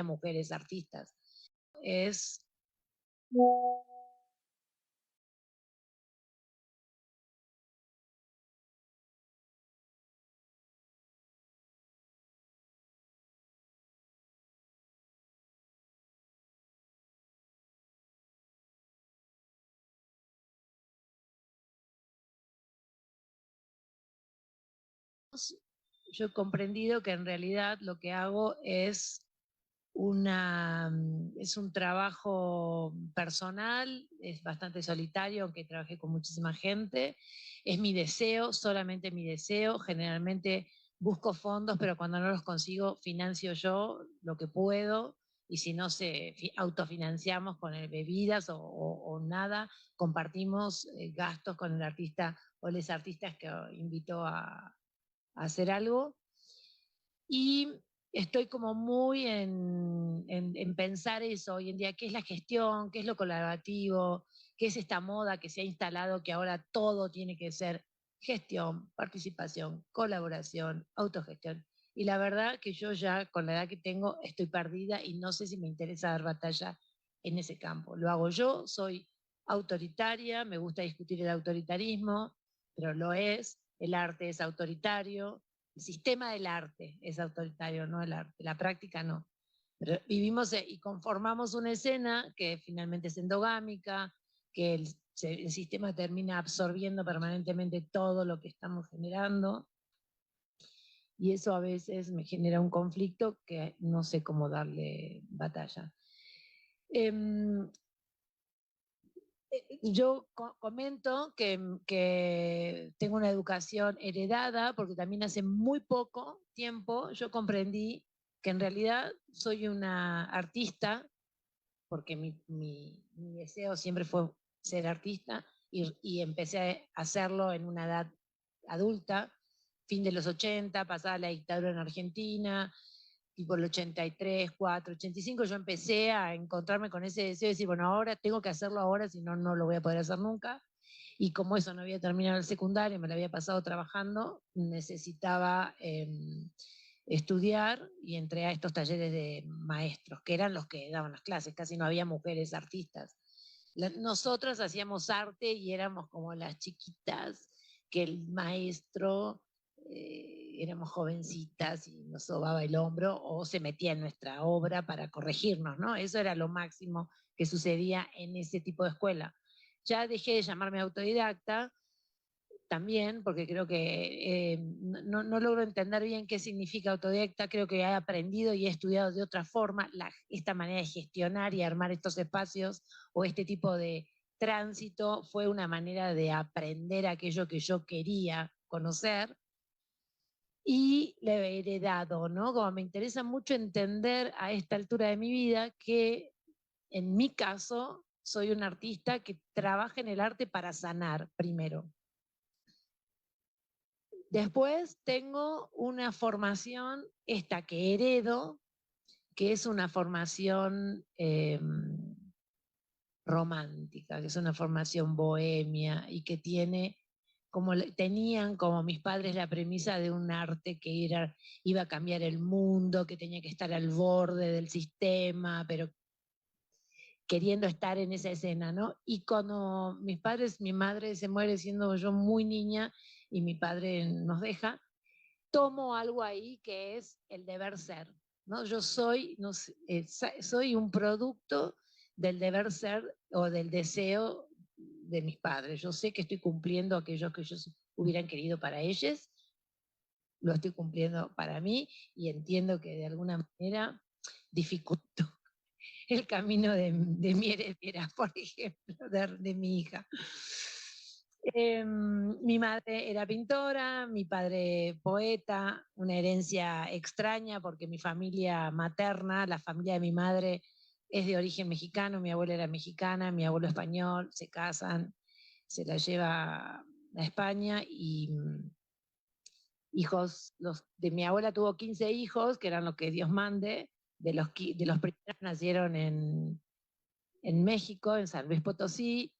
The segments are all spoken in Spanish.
mujeres artistas. Es... Yo he comprendido que en realidad lo que hago es un trabajo personal, es bastante solitario, aunque trabajé con muchísima gente. Es mi deseo, solamente mi deseo. Generalmente busco fondos, pero cuando no los consigo, financio yo lo que puedo. Y si no, autofinanciamos con bebidas o nada, compartimos gastos con el artista o los artistas que invito a hacer algo. Y estoy como muy en pensar eso hoy en día, qué es la gestión, qué es lo colaborativo, qué es esta moda que se ha instalado, que ahora todo tiene que ser gestión, participación, colaboración, autogestión. Y la verdad que yo ya con la edad que tengo estoy perdida y no sé si me interesa dar batalla en ese campo. Lo hago yo, soy autoritaria, me gusta discutir el autoritarismo, pero lo es, el arte es autoritario, el sistema del arte es autoritario, no el arte, la práctica no. Pero vivimos y conformamos una escena que finalmente es endogámica, que el sistema termina absorbiendo permanentemente todo lo que estamos generando, y eso a veces me genera un conflicto que no sé cómo darle batalla. Yo comento que tengo una educación heredada, porque también hace muy poco tiempo yo comprendí que en realidad soy una artista, porque mi deseo siempre fue ser artista, y empecé a hacerlo en una edad adulta, fin de los 80, pasada la dictadura en Argentina, tipo el 83, 4, 85, yo empecé a encontrarme con ese deseo de decir, bueno, ahora tengo que hacerlo ahora, si no, no lo voy a poder hacer nunca. Y como eso no había terminado el secundario, me lo había pasado trabajando, necesitaba estudiar, y entré a estos talleres de maestros, que eran los que daban las clases, casi no había mujeres artistas. Nosotras hacíamos arte y éramos como las chiquitas que el maestro, éramos jovencitas y nos sobaba el hombro o se metía en nuestra obra para corregirnos, ¿no? Eso era lo máximo que sucedía en ese tipo de escuela. Ya dejé de llamarme autodidacta también, porque creo que no logro entender bien qué significa autodidacta. Creo que he aprendido y he estudiado de otra forma esta manera de gestionar y armar estos espacios, o este tipo de tránsito fue una manera de aprender aquello que yo quería conocer, y le he heredado, ¿no? Como me interesa mucho entender a esta altura de mi vida que en mi caso soy un artista que trabaja en el arte para sanar primero. Después tengo una formación, esta que heredo, que es una formación romántica, que es una formación bohemia y que tiene, tenían como mis padres la premisa de un arte que iba a cambiar el mundo, que tenía que estar al borde del sistema, pero queriendo estar en esa escena, ¿no? Y cuando mi madre se muere siendo yo muy niña y mi padre nos deja, tomo algo ahí que es el deber ser, ¿no? Yo soy, no sé, soy un producto del deber ser o del deseo de mis padres. Yo sé que estoy cumpliendo aquello que ellos hubieran querido para ellos, lo estoy cumpliendo para mí, y entiendo que de alguna manera dificulto el camino de mi heredera, por ejemplo, de mi hija. Mi madre era pintora, mi padre poeta, una herencia extraña porque mi familia materna, la familia de mi madre, es de origen mexicano. Mi abuela era mexicana, mi abuelo español, se casan, se la lleva a España, y hijos, de mi abuela tuvo 15 hijos, que eran lo que Dios mande, de los primeros nacieron en México, en San Luis Potosí,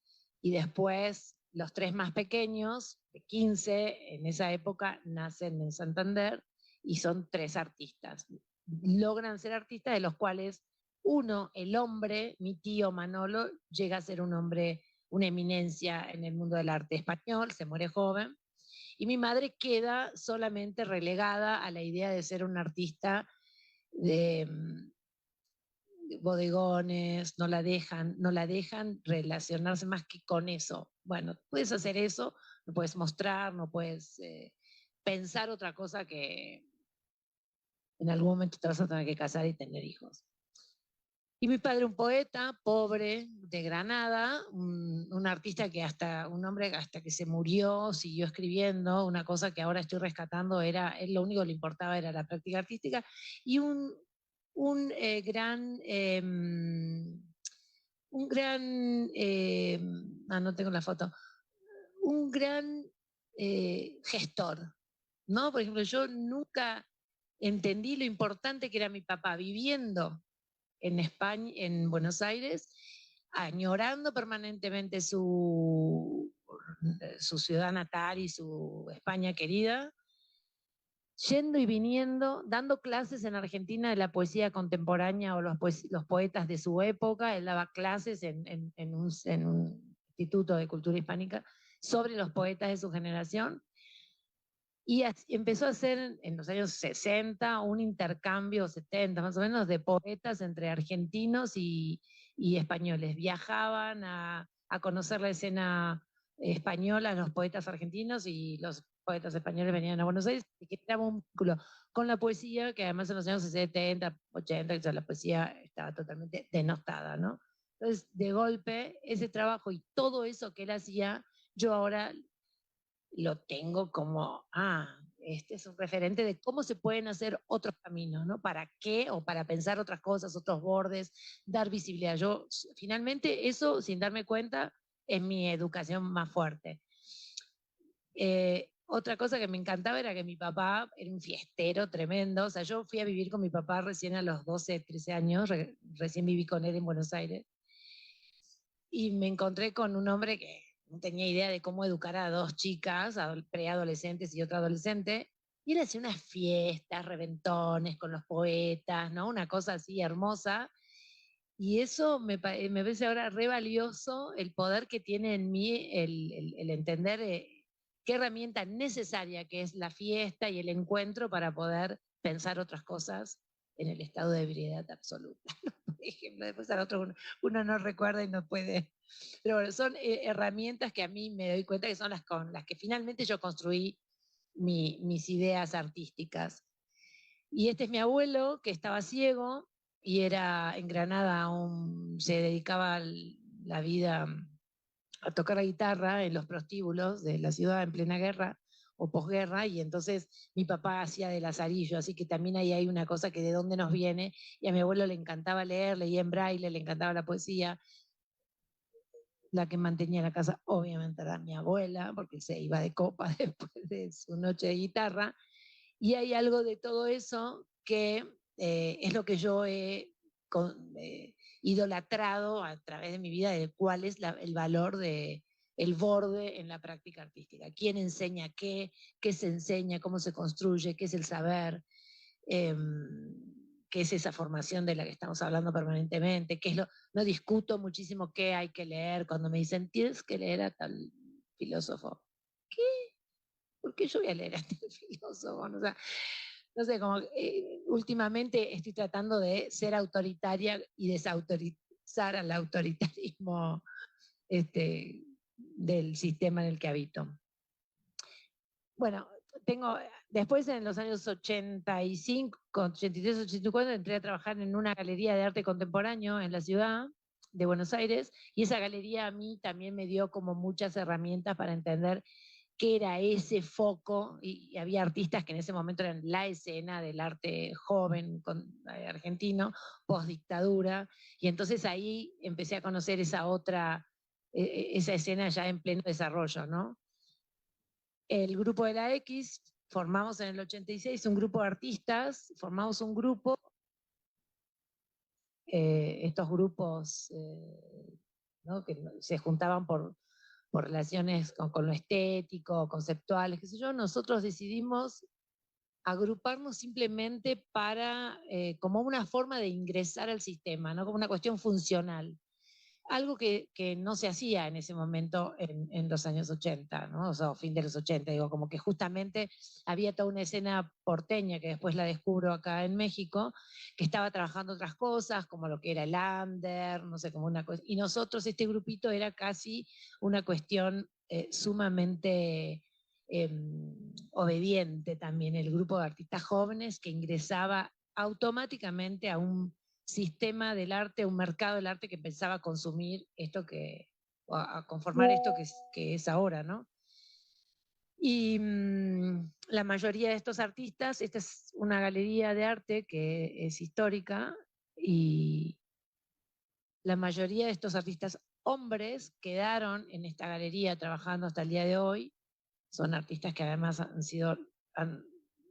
y después los 3 más pequeños, de 15, en esa época, nacen en Santander, y son 3 artistas. logran ser artistas, de los cuales uno, el hombre, mi tío Manolo, llega a ser un hombre, una eminencia en el mundo del arte español, se muere joven, y mi madre queda solamente relegada a la idea de ser un artista de bodegones, no la dejan relacionarse más que con eso. Bueno, puedes hacer eso, no puedes mostrar, no puedes pensar otra cosa que en algún momento te vas a tener que casar y tener hijos. Y mi padre, un poeta pobre de Granada, un artista que un hombre que hasta que se murió siguió escribiendo, una cosa que ahora estoy rescatando era, él lo único que le importaba era la práctica artística, y gran, no tengo la foto, un gran gestor, ¿no? Por ejemplo, yo nunca entendí lo importante que era mi papá viviendo en España, en Buenos Aires, añorando permanentemente su ciudad natal y su España querida, yendo y viniendo, dando clases en Argentina de la poesía contemporánea o los poetas de su época. Él daba clases en un instituto de cultura hispánica sobre los poetas de su generación. Y empezó a hacer en los años 60 un intercambio, 70 más o menos, de poetas entre argentinos y españoles. Viajaban a conocer la escena española, los poetas argentinos, y los poetas españoles venían a Buenos Aires, y que era un vínculo con la poesía, que además en los años 70, 80, ya la poesía estaba totalmente denostada, ¿no? Entonces, de golpe, ese trabajo y todo eso que él hacía, yo ahora lo tengo como, este es un referente de cómo se pueden hacer otros caminos, ¿no? ¿Para qué? O para pensar otras cosas, otros bordes, dar visibilidad. Yo, finalmente, eso, sin darme cuenta, es mi educación más fuerte. Otra cosa que me encantaba era que mi papá era un fiestero tremendo. O sea, yo fui a vivir con mi papá recién a los 12, 13 años, recién viví con él en Buenos Aires. Y me encontré con un hombre que no tenía idea de cómo educar a dos chicas, preadolescentes y otra adolescente, y él hacía unas fiestas, reventones con los poetas, ¿no? Una cosa así hermosa. Y eso me parece ahora re valioso, el poder que tiene en mí el entender qué herramienta necesaria que es la fiesta y el encuentro para poder pensar otras cosas en el estado de ebriedad absoluta. Por ejemplo, después al otro uno no recuerda y no puede. Pero bueno, son herramientas que a mí me doy cuenta que son las con las que finalmente yo construí mis ideas artísticas. Y este es mi abuelo, que estaba ciego y era en Granada, se dedicaba la vida a tocar la guitarra en los prostíbulos de la ciudad en plena guerra o posguerra, y entonces mi papá hacía de lazarillo, así que también ahí hay una cosa que de dónde nos viene, y a mi abuelo le encantaba leer, leía en braille, le encantaba la poesía. La que mantenía la casa obviamente era mi abuela, porque se iba de copa después de su noche de guitarra, y hay algo de todo eso que es lo que yo he idolatrado a través de mi vida, de cuál es el valor de el borde en la práctica artística. ¿Quién enseña qué? ¿Qué se enseña? ¿Cómo se construye? ¿Qué es el saber? Eh, ¿Qué es esa formación de la que estamos hablando permanentemente? ¿Qué es no discuto muchísimo qué hay que leer cuando me dicen, tienes que leer a tal filósofo. ¿Qué? ¿Por qué yo voy a leer a tal filósofo? O sea, no sé, como últimamente estoy tratando de ser autoritaria y desautorizar al autoritarismo del sistema en el que habito. Bueno, después en los años 85, 83, 84, entré a trabajar en una galería de arte contemporáneo en la ciudad de Buenos Aires, y esa galería a mí también me dio como muchas herramientas para entender qué era ese foco, y había artistas que en ese momento eran la escena del arte joven argentino, post dictadura, y entonces ahí empecé a conocer esa escena ya en pleno desarrollo, ¿no? El grupo de la X, formamos en el 86 un grupo de artistas, formamos un grupo, estos grupos ¿no? que se juntaban por relaciones con lo estético, conceptuales, qué sé yo. Nosotros decidimos agruparnos simplemente para, como una forma de ingresar al sistema, ¿no? Como una cuestión funcional. Algo que no se hacía en ese momento en los años 80, ¿no? O sea, fin de los 80, digo, como que justamente había toda una escena porteña que después la descubro acá en México, que estaba trabajando otras cosas, como lo que era el under, no sé, como una cosa. Y nosotros, este grupito, era casi una cuestión sumamente obediente también, el grupo de artistas jóvenes que ingresaba automáticamente a un sistema del arte, un mercado del arte que pensaba consumir esto que, a conformar esto que es ahora, ¿no? Y la mayoría de estos artistas, esta es una galería de arte que es histórica, y la mayoría de estos artistas hombres quedaron en esta galería trabajando hasta el día de hoy. Son artistas que además han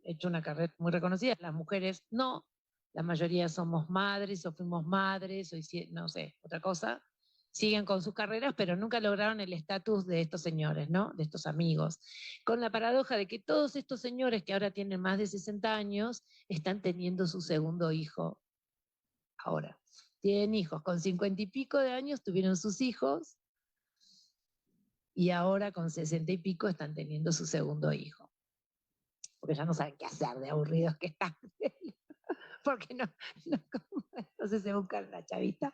hecho una carrera muy reconocida. Las mujeres no, la mayoría somos madres o fuimos madres o no sé, otra cosa. Siguen con sus carreras, pero nunca lograron el estatus de estos señores, ¿no? De estos amigos. Con la paradoja de que todos estos señores que ahora tienen más de 60 años están teniendo su segundo hijo ahora. Tienen hijos, con 50 y pico de años tuvieron sus hijos, y ahora con 60 y pico están teniendo su segundo hijo. Porque ya no saben qué hacer de aburridos que están. Porque entonces se buscan la chavita.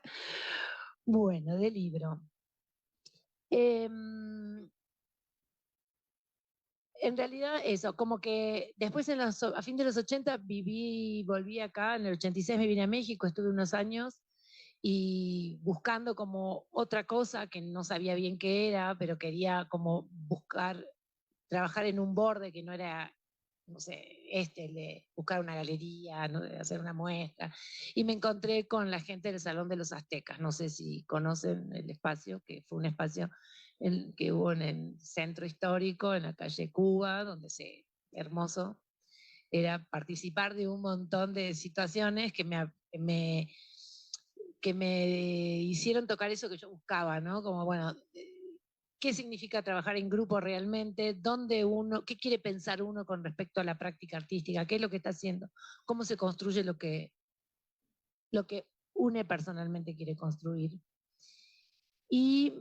Bueno, de libro. En realidad eso, como que después a fin de los 80 volví acá, en el 86 me vine a México, estuve unos años y buscando como otra cosa que no sabía bien qué era, pero quería como trabajar en un borde que no era, no sé, el de buscar una galería, ¿no? De hacer una muestra. Y me encontré con la gente del Salón de los Aztecas. No sé si conocen el espacio, que fue un espacio que hubo en el centro histórico, en la calle Cuba, hermoso. Era participar de un montón de situaciones que me hicieron tocar eso que yo buscaba, ¿no? Como, bueno, qué significa trabajar en grupo realmente, qué quiere pensar uno con respecto a la práctica artística, qué es lo que está haciendo, cómo se construye lo que une personalmente quiere construir. Y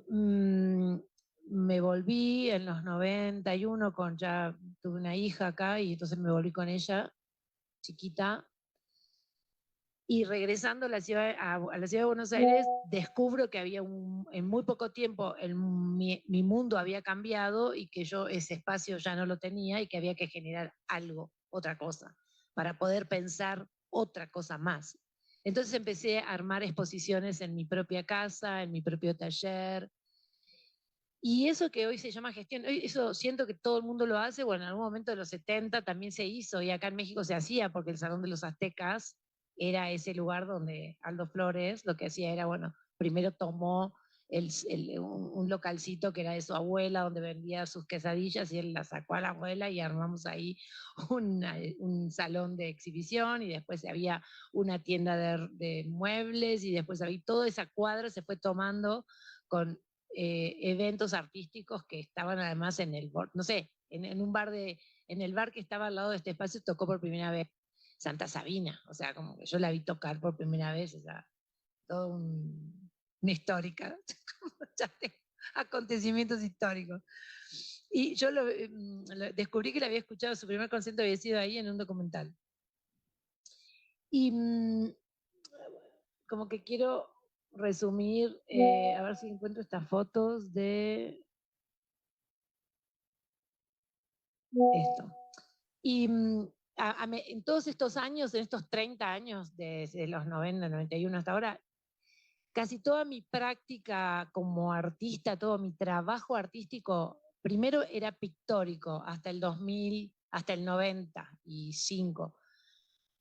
me volví en los 91, ya tuve una hija acá, y entonces me volví con ella, chiquita, y regresando a la ciudad de Buenos Aires, descubro que en muy poco tiempo mi mundo había cambiado, y que yo ese espacio ya no lo tenía, y que había que generar algo, otra cosa, para poder pensar otra cosa más. Entonces empecé a armar exposiciones en mi propia casa, en mi propio taller. Y eso que hoy se llama gestión, eso siento que todo el mundo lo hace. Bueno, en algún momento de los 70 también se hizo, y acá en México se hacía, porque el Salón de los Aztecas era ese lugar donde Aldo Flores lo que hacía era, bueno, primero tomó un localcito que era de su abuela, donde vendía sus quesadillas, y él la sacó a la abuela y armamos ahí un salón de exhibición, y después había una tienda de muebles, y después había toda esa cuadra se fue tomando con eventos artísticos que estaban además no sé, en un bar en el bar que estaba al lado de este espacio tocó por primera vez Santa Sabina, o sea, como que yo la vi tocar por primera vez, o sea, todo una histórica, acontecimientos históricos. Y yo descubrí que la había escuchado, su primer concierto había sido ahí en un documental. Y como que quiero resumir, a ver si encuentro estas fotos de esto. Y en todos estos años, en estos 30 años, desde los 90, 91 hasta ahora, casi toda mi práctica como artista, todo mi trabajo artístico, primero era pictórico hasta el 2000, hasta el 95,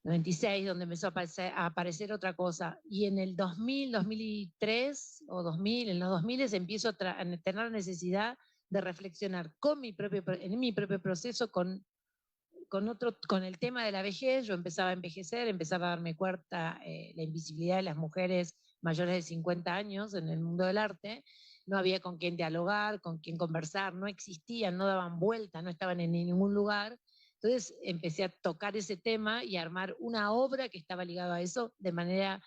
96, donde empezó a aparecer otra cosa. Y en el 2000, 2003 o 2000, en los 2000 empiezo a tener la necesidad de reflexionar en mi propio proceso con el tema de la vejez. Yo empezaba a envejecer, empezaba a darme cuenta la invisibilidad de las mujeres mayores de 50 años en el mundo del arte. No había con quién dialogar, con quién conversar, no existían, no daban vuelta, no estaban en ningún lugar. Entonces empecé a tocar ese tema y a armar una obra que estaba ligada a eso de manera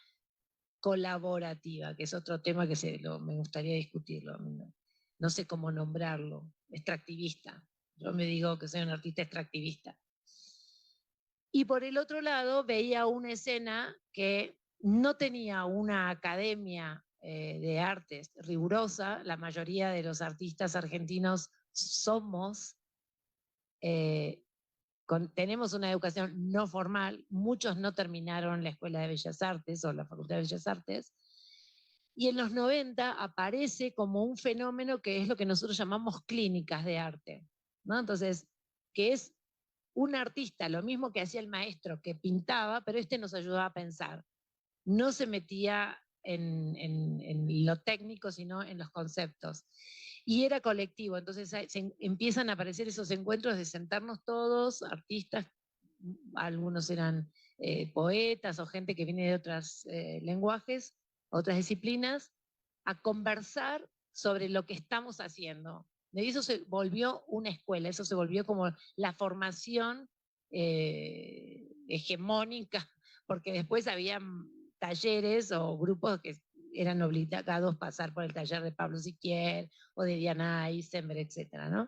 colaborativa, que es otro tema que me gustaría discutirlo. No, no sé cómo nombrarlo, extractivista. Yo me digo que soy un artista extractivista. Y por el otro lado veía una escena que no tenía una academia de artes rigurosa. La mayoría de los artistas argentinos somos, tenemos una educación no formal, muchos no terminaron la Escuela de Bellas Artes o la Facultad de Bellas Artes, y en los 90 aparece como un fenómeno que es lo que nosotros llamamos clínicas de arte, ¿no? Entonces, que es un artista, lo mismo que hacía el maestro, que pintaba, pero este nos ayudaba a pensar. No se metía en lo técnico, sino en los conceptos. Y era colectivo, entonces empiezan a aparecer esos encuentros de sentarnos todos, artistas, algunos eran poetas o gente que viene de otros lenguajes, otras disciplinas, a conversar sobre lo que estamos haciendo. De eso se volvió una escuela, eso se volvió como la formación hegemónica, porque después había talleres o grupos que eran obligados a pasar por el taller de Pablo Siquier o de Diana Eisenberg, etcétera, ¿no?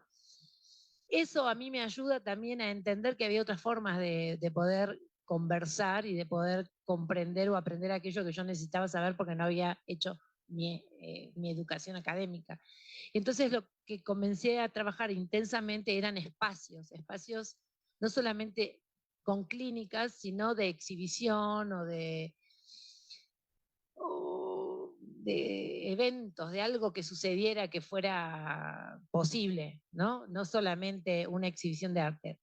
Eso a mí me ayuda también a entender que había otras formas de poder conversar y de poder comprender o aprender aquello que yo necesitaba saber porque no había hecho mi educación académica. Entonces lo que comencé a trabajar intensamente eran espacios no solamente con clínicas, sino de exhibición o de eventos, de algo que sucediera que fuera posible, ¿no? No solamente una exhibición de arte.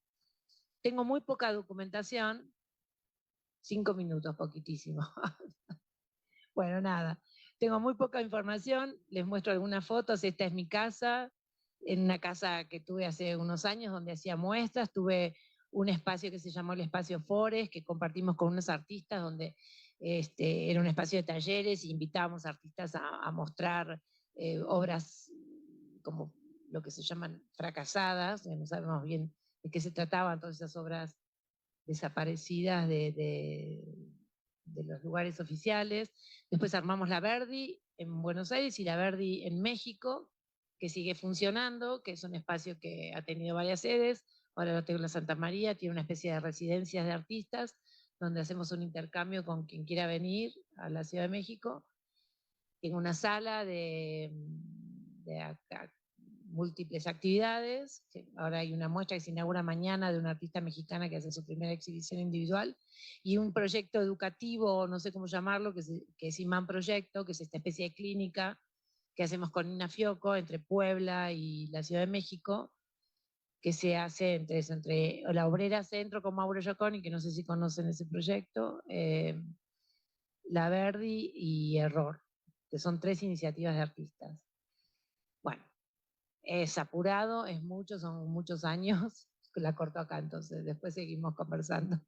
Tengo muy poca documentación, 5 minutos, poquitísimo. Bueno, nada, tengo muy poca información, les muestro algunas fotos, esta es mi casa, en una casa que tuve hace unos años donde hacía muestras, tuve un espacio que se llamó el Espacio Forest, que compartimos con unos artistas, donde era un espacio de talleres y invitábamos a artistas a mostrar obras como lo que se llaman fracasadas, no sabemos bien de qué se trataban todas esas obras desaparecidas de los lugares oficiales. Después armamos la Verdi en Buenos Aires y la Verdi en México, que sigue funcionando, que es un espacio que ha tenido varias sedes. Ahora lo tengo en la Santa María, tiene una especie de residencias de artistas, donde hacemos un intercambio con quien quiera venir a la Ciudad de México. Tiene una sala de múltiples actividades. Ahora hay una muestra que se inaugura mañana de una artista mexicana que hace su primera exhibición individual y un proyecto educativo, no sé cómo llamarlo, que es Imán Proyecto, que es esta especie de clínica que hacemos con Nina Fioco entre Puebla y la Ciudad de México, que se hace entre la Obrera Centro con Mauro Giaconi, que no sé si conocen ese proyecto, La Verdi y Error, que son 3 iniciativas de artistas. Bueno, es apurado, es mucho, son muchos años. La corto acá, entonces después seguimos conversando.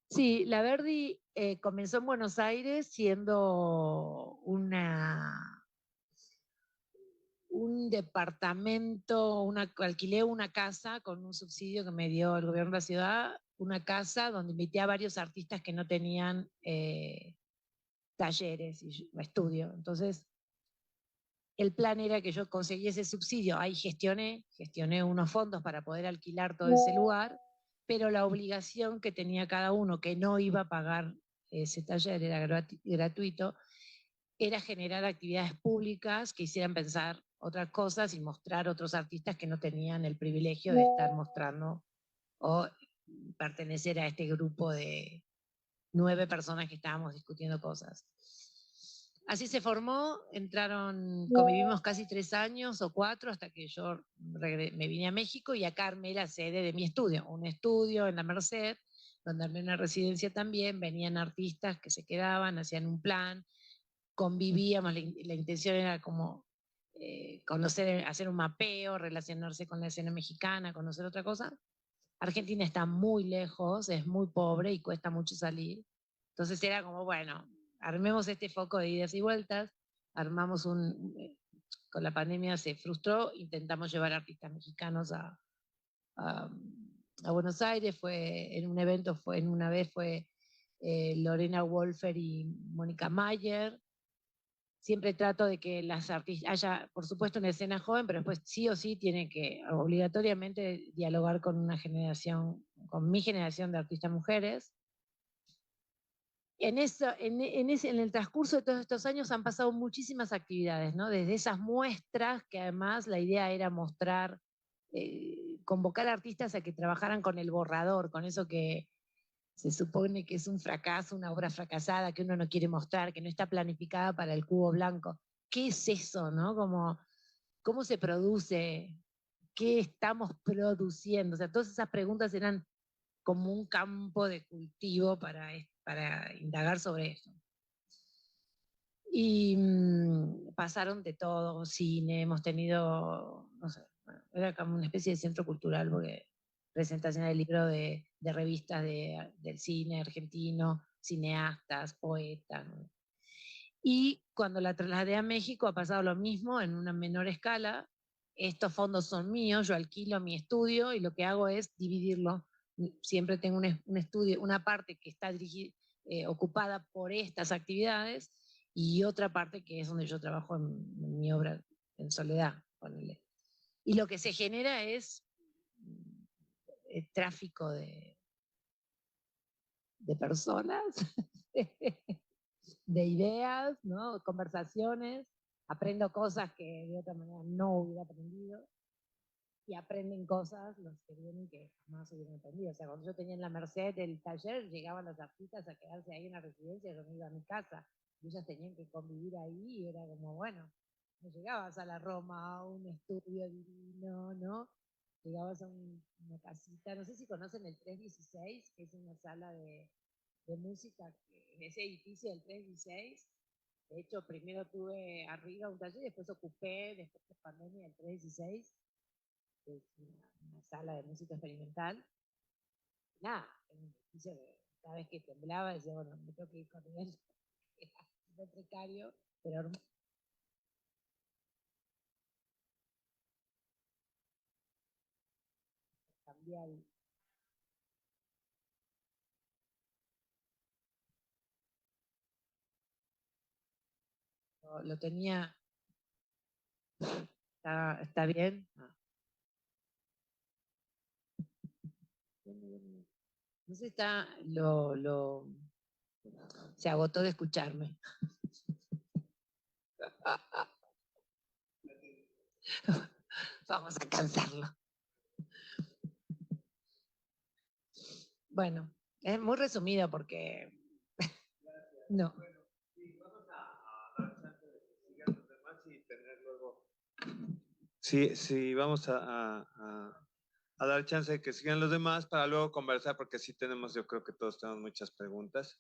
Sí, la Verdi comenzó en Buenos Aires siendo un departamento, alquilé una casa con un subsidio que me dio el gobierno de la ciudad, una casa donde invité a varios artistas que no tenían talleres y estudio. Entonces, el plan era que yo conseguí ese subsidio, ahí gestioné unos fondos para poder alquilar todo ese lugar, pero la obligación que tenía cada uno, que no iba a pagar ese taller, era gratuito, era generar actividades públicas que hicieran pensar otras cosas y mostrar otros artistas que no tenían el privilegio de estar mostrando o pertenecer a este grupo de 9 personas que estábamos discutiendo cosas. Así se formó, convivimos casi 3 años o 4 hasta que yo me vine a México y acá armé la sede de mi estudio, un estudio en la Merced, donde armé una residencia también, venían artistas que se quedaban, hacían un plan, convivíamos, la intención era como conocer, hacer un mapeo, relacionarse con la escena mexicana, conocer otra cosa. Argentina está muy lejos, es muy pobre y cuesta mucho salir. Entonces era como, bueno, armemos este foco de idas y vueltas, armamos con la pandemia se frustró, intentamos llevar artistas mexicanos a, a Buenos Aires, fue en un evento, en una vez fue Lorena Wolfer y Mónica Mayer. Siempre trato de que las artistas, haya por supuesto una escena joven, pero después sí o sí tiene que obligatoriamente dialogar con una generación, con mi generación de artistas mujeres. En el transcurso de todos estos años han pasado muchísimas actividades, ¿no? Desde esas muestras, que además la idea era mostrar, convocar artistas a que trabajaran con el borrador, con eso que se supone que es un fracaso, una obra fracasada, que uno no quiere mostrar, que no está planificada para el cubo blanco. ¿Qué es eso, no? Como, ¿cómo se produce? ¿Qué estamos produciendo? O sea, todas esas preguntas eran como un campo de cultivo para indagar sobre eso. Y pasaron de todo, cine, hemos tenido, no sé, bueno, era como una especie de centro cultural, porque presentación del libro de revistas del cine argentino, cineastas, poetas, ¿no? Y cuando la trasladé a México ha pasado lo mismo en una menor escala. Estos fondos son míos, yo alquilo mi estudio y lo que hago es dividirlo. Siempre tengo un estudio, una parte que está ocupada por estas actividades y otra parte que es donde yo trabajo en mi obra en soledad. Ponele. Y lo que se genera es tráfico de personas, de ideas, ¿no? Conversaciones, aprendo cosas que de otra manera no hubiera aprendido y aprenden cosas los que vienen que jamás hubieran aprendido. O sea, cuando yo tenía en la Merced el taller, llegaban las artistas a quedarse ahí en la residencia, yo me iba a mi casa y ellas tenían que convivir ahí y era como, bueno, no llegabas a la Roma, a un estudio divino, ¿no? Llegabas a una casita, no sé si conocen el 316, que es una sala de música en ese edificio del 316. De hecho, primero tuve arriba un taller, después ocupé, después de pandemia, el 316, que es una sala de música experimental. Nada, en un edificio que cada vez que temblaba decía, bueno, me tengo que ir con él, era súper precario, pero cambiar. Lo tenía, está bien. Ah. No sé, se agotó de escucharme. Vamos a cansarlo. Bueno, es muy resumido porque no. Sí, sí, vamos a dar chance de que sigan los demás para luego conversar, porque sí tenemos, yo creo que todos tenemos muchas preguntas,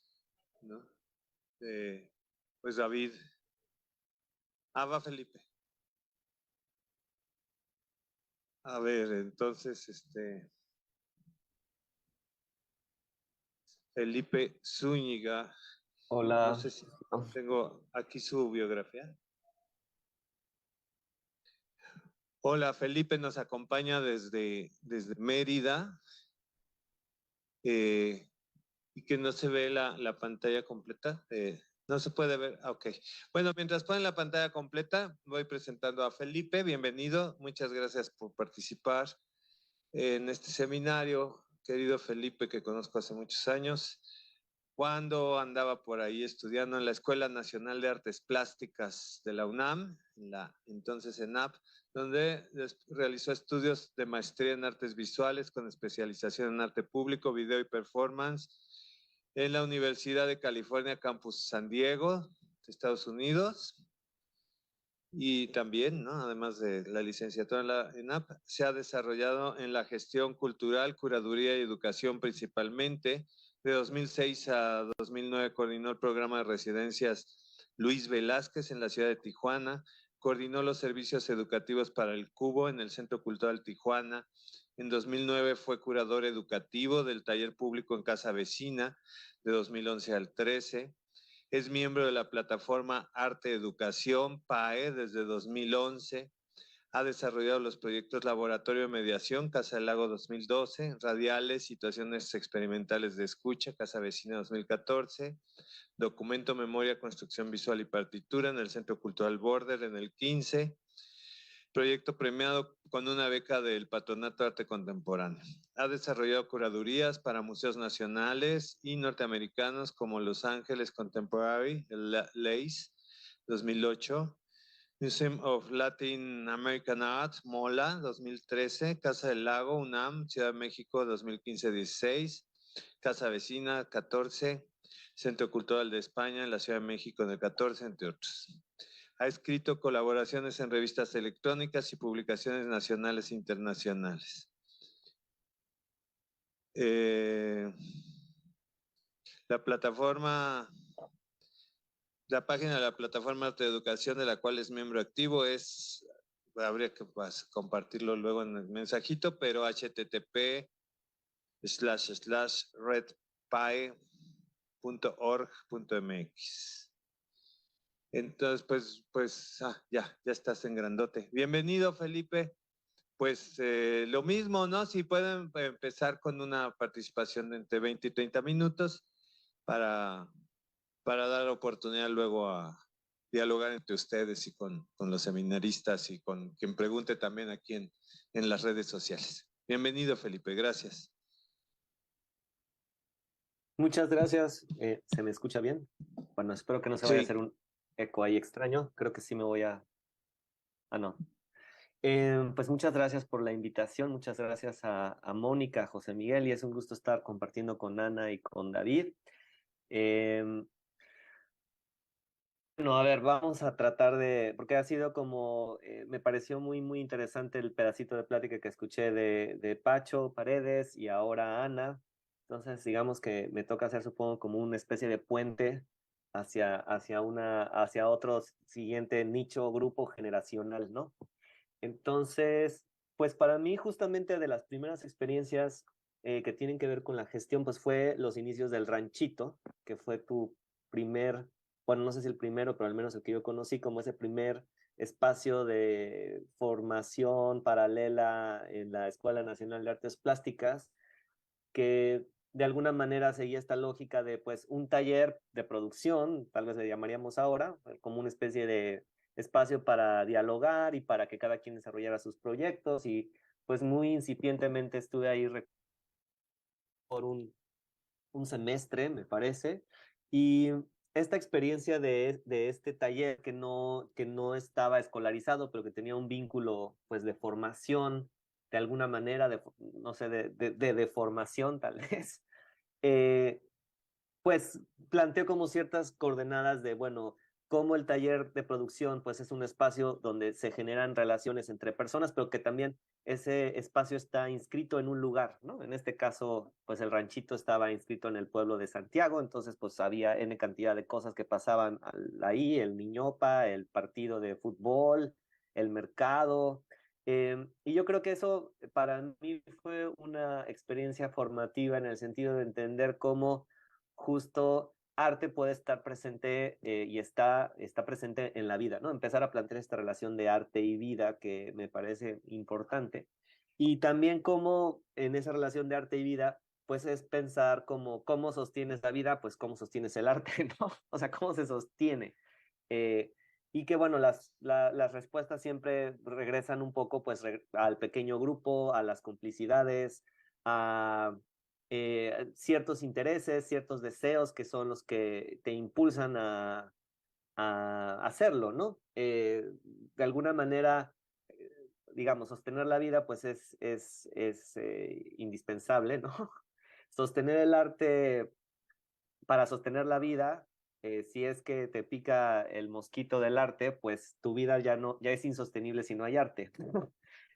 ¿no? Pues David. Va Felipe. A ver, entonces, Felipe Zúñiga. Hola. No sé si tengo aquí su biografía. Hola, Felipe nos acompaña desde Mérida. Y que no se ve la pantalla completa. No se puede ver. Ok. Bueno, mientras ponen la pantalla completa, voy presentando a Felipe. Bienvenido. Muchas gracias por participar en este seminario. Querido Felipe, que conozco hace muchos años, cuando andaba por ahí estudiando en la Escuela Nacional de Artes Plásticas de la UNAM, entonces ENAP, donde realizó estudios de maestría en artes visuales con especialización en arte público, video y performance en la Universidad de California, Campus San Diego, Estados Unidos. Y también, ¿no? Además de la licenciatura en la ENAP, se ha desarrollado en la gestión cultural, curaduría y educación principalmente. De 2006 a 2009 coordinó el programa de residencias Luis Velázquez en la ciudad de Tijuana, coordinó los servicios educativos para el Cubo en el Centro Cultural Tijuana, En 2009 fue curador educativo del taller público en Casa Vecina de 2011 al 13. Es miembro de la plataforma Arte Educación, PAE, desde 2011. Ha desarrollado los proyectos Laboratorio de Mediación, Casa del Lago 2012, Radiales, Situaciones Experimentales de Escucha, Casa Vecina 2014, Documento, Memoria, Construcción Visual y Partitura en el Centro Cultural Border en el 15, proyecto premiado con una beca del Patronato de Arte Contemporáneo. Ha desarrollado curadurías para museos nacionales y norteamericanos como Los Ángeles Contemporary, el LACE 2008, Museum of Latin American Art, MOLA 2013, Casa del Lago, UNAM, Ciudad de México 2015-16, Casa Vecina 14, Centro Cultural de España en la Ciudad de México en el 14, entre otros. Ha escrito colaboraciones en revistas electrónicas y publicaciones nacionales e internacionales. La página de la plataforma de educación de la cual es miembro activo habría que compartirlo luego en el mensajito, pero http://redpie.org.mx. Entonces, ya estás en grandote. Bienvenido, Felipe. Pues lo mismo, ¿no? Si pueden empezar con una participación de entre 20 y 30 minutos para dar oportunidad luego a dialogar entre ustedes y con los seminaristas y con quien pregunte también aquí en las redes sociales. Bienvenido, Felipe. Gracias. Muchas gracias. ¿Se me escucha bien? Bueno, espero que no se vaya a hacer un eco ahí extraño. Creo que sí me voy a... Ah, no. Pues muchas gracias por la invitación. Muchas gracias a Mónica, a José Miguel, y es un gusto estar compartiendo con Ana y con David. Bueno, a ver, vamos a tratar de, porque ha sido como, me pareció muy, muy interesante el pedacito de plática que escuché de Pacho Paredes y ahora Ana. Entonces, digamos que me toca hacer, supongo, como una especie de puente hacia otro siguiente nicho, grupo generacional, ¿no? Entonces, pues para mí, justamente de las primeras experiencias que tienen que ver con la gestión, pues fue los inicios del Ranchito, que fue tu primer, bueno, no sé si el primero, pero al menos el que yo conocí como ese primer espacio de formación paralela en la Escuela Nacional de Artes Plásticas, que de alguna manera seguía esta lógica de pues un taller de producción, tal vez le llamaríamos ahora, como una especie de espacio para dialogar y para que cada quien desarrollara sus proyectos, y pues muy incipientemente estuve ahí por un semestre, me parece, y esta experiencia de este taller que no estaba escolarizado, pero que tenía un vínculo pues de formación, de alguna manera, no sé, de formación tal vez, pues planteó como ciertas coordenadas de, bueno, cómo el taller de producción pues es un espacio donde se generan relaciones entre personas, pero que también ese espacio está inscrito en un lugar, ¿no? En este caso, pues el ranchito estaba inscrito en el pueblo de Santiago, entonces pues había N cantidad de cosas que pasaban ahí, el Niñopa, el partido de fútbol, el mercado, y yo creo que eso para mí fue una experiencia formativa en el sentido de entender cómo justo arte puede estar presente y está presente en la vida, ¿no? Empezar a plantear esta relación de arte y vida que me parece importante. Y también cómo en esa relación de arte y vida, pues es pensar cómo sostienes la vida, pues cómo sostienes el arte, ¿no? O sea, cómo se sostiene. Y que bueno, las respuestas siempre regresan un poco pues al pequeño grupo, a las complicidades, a ciertos intereses, ciertos deseos que son los que te impulsan a hacerlo, ¿no? De alguna manera, digamos, sostener la vida pues es indispensable, ¿no? Sostener el arte para sostener la vida, si es que te pica el mosquito del arte, pues tu vida ya es insostenible si no hay arte.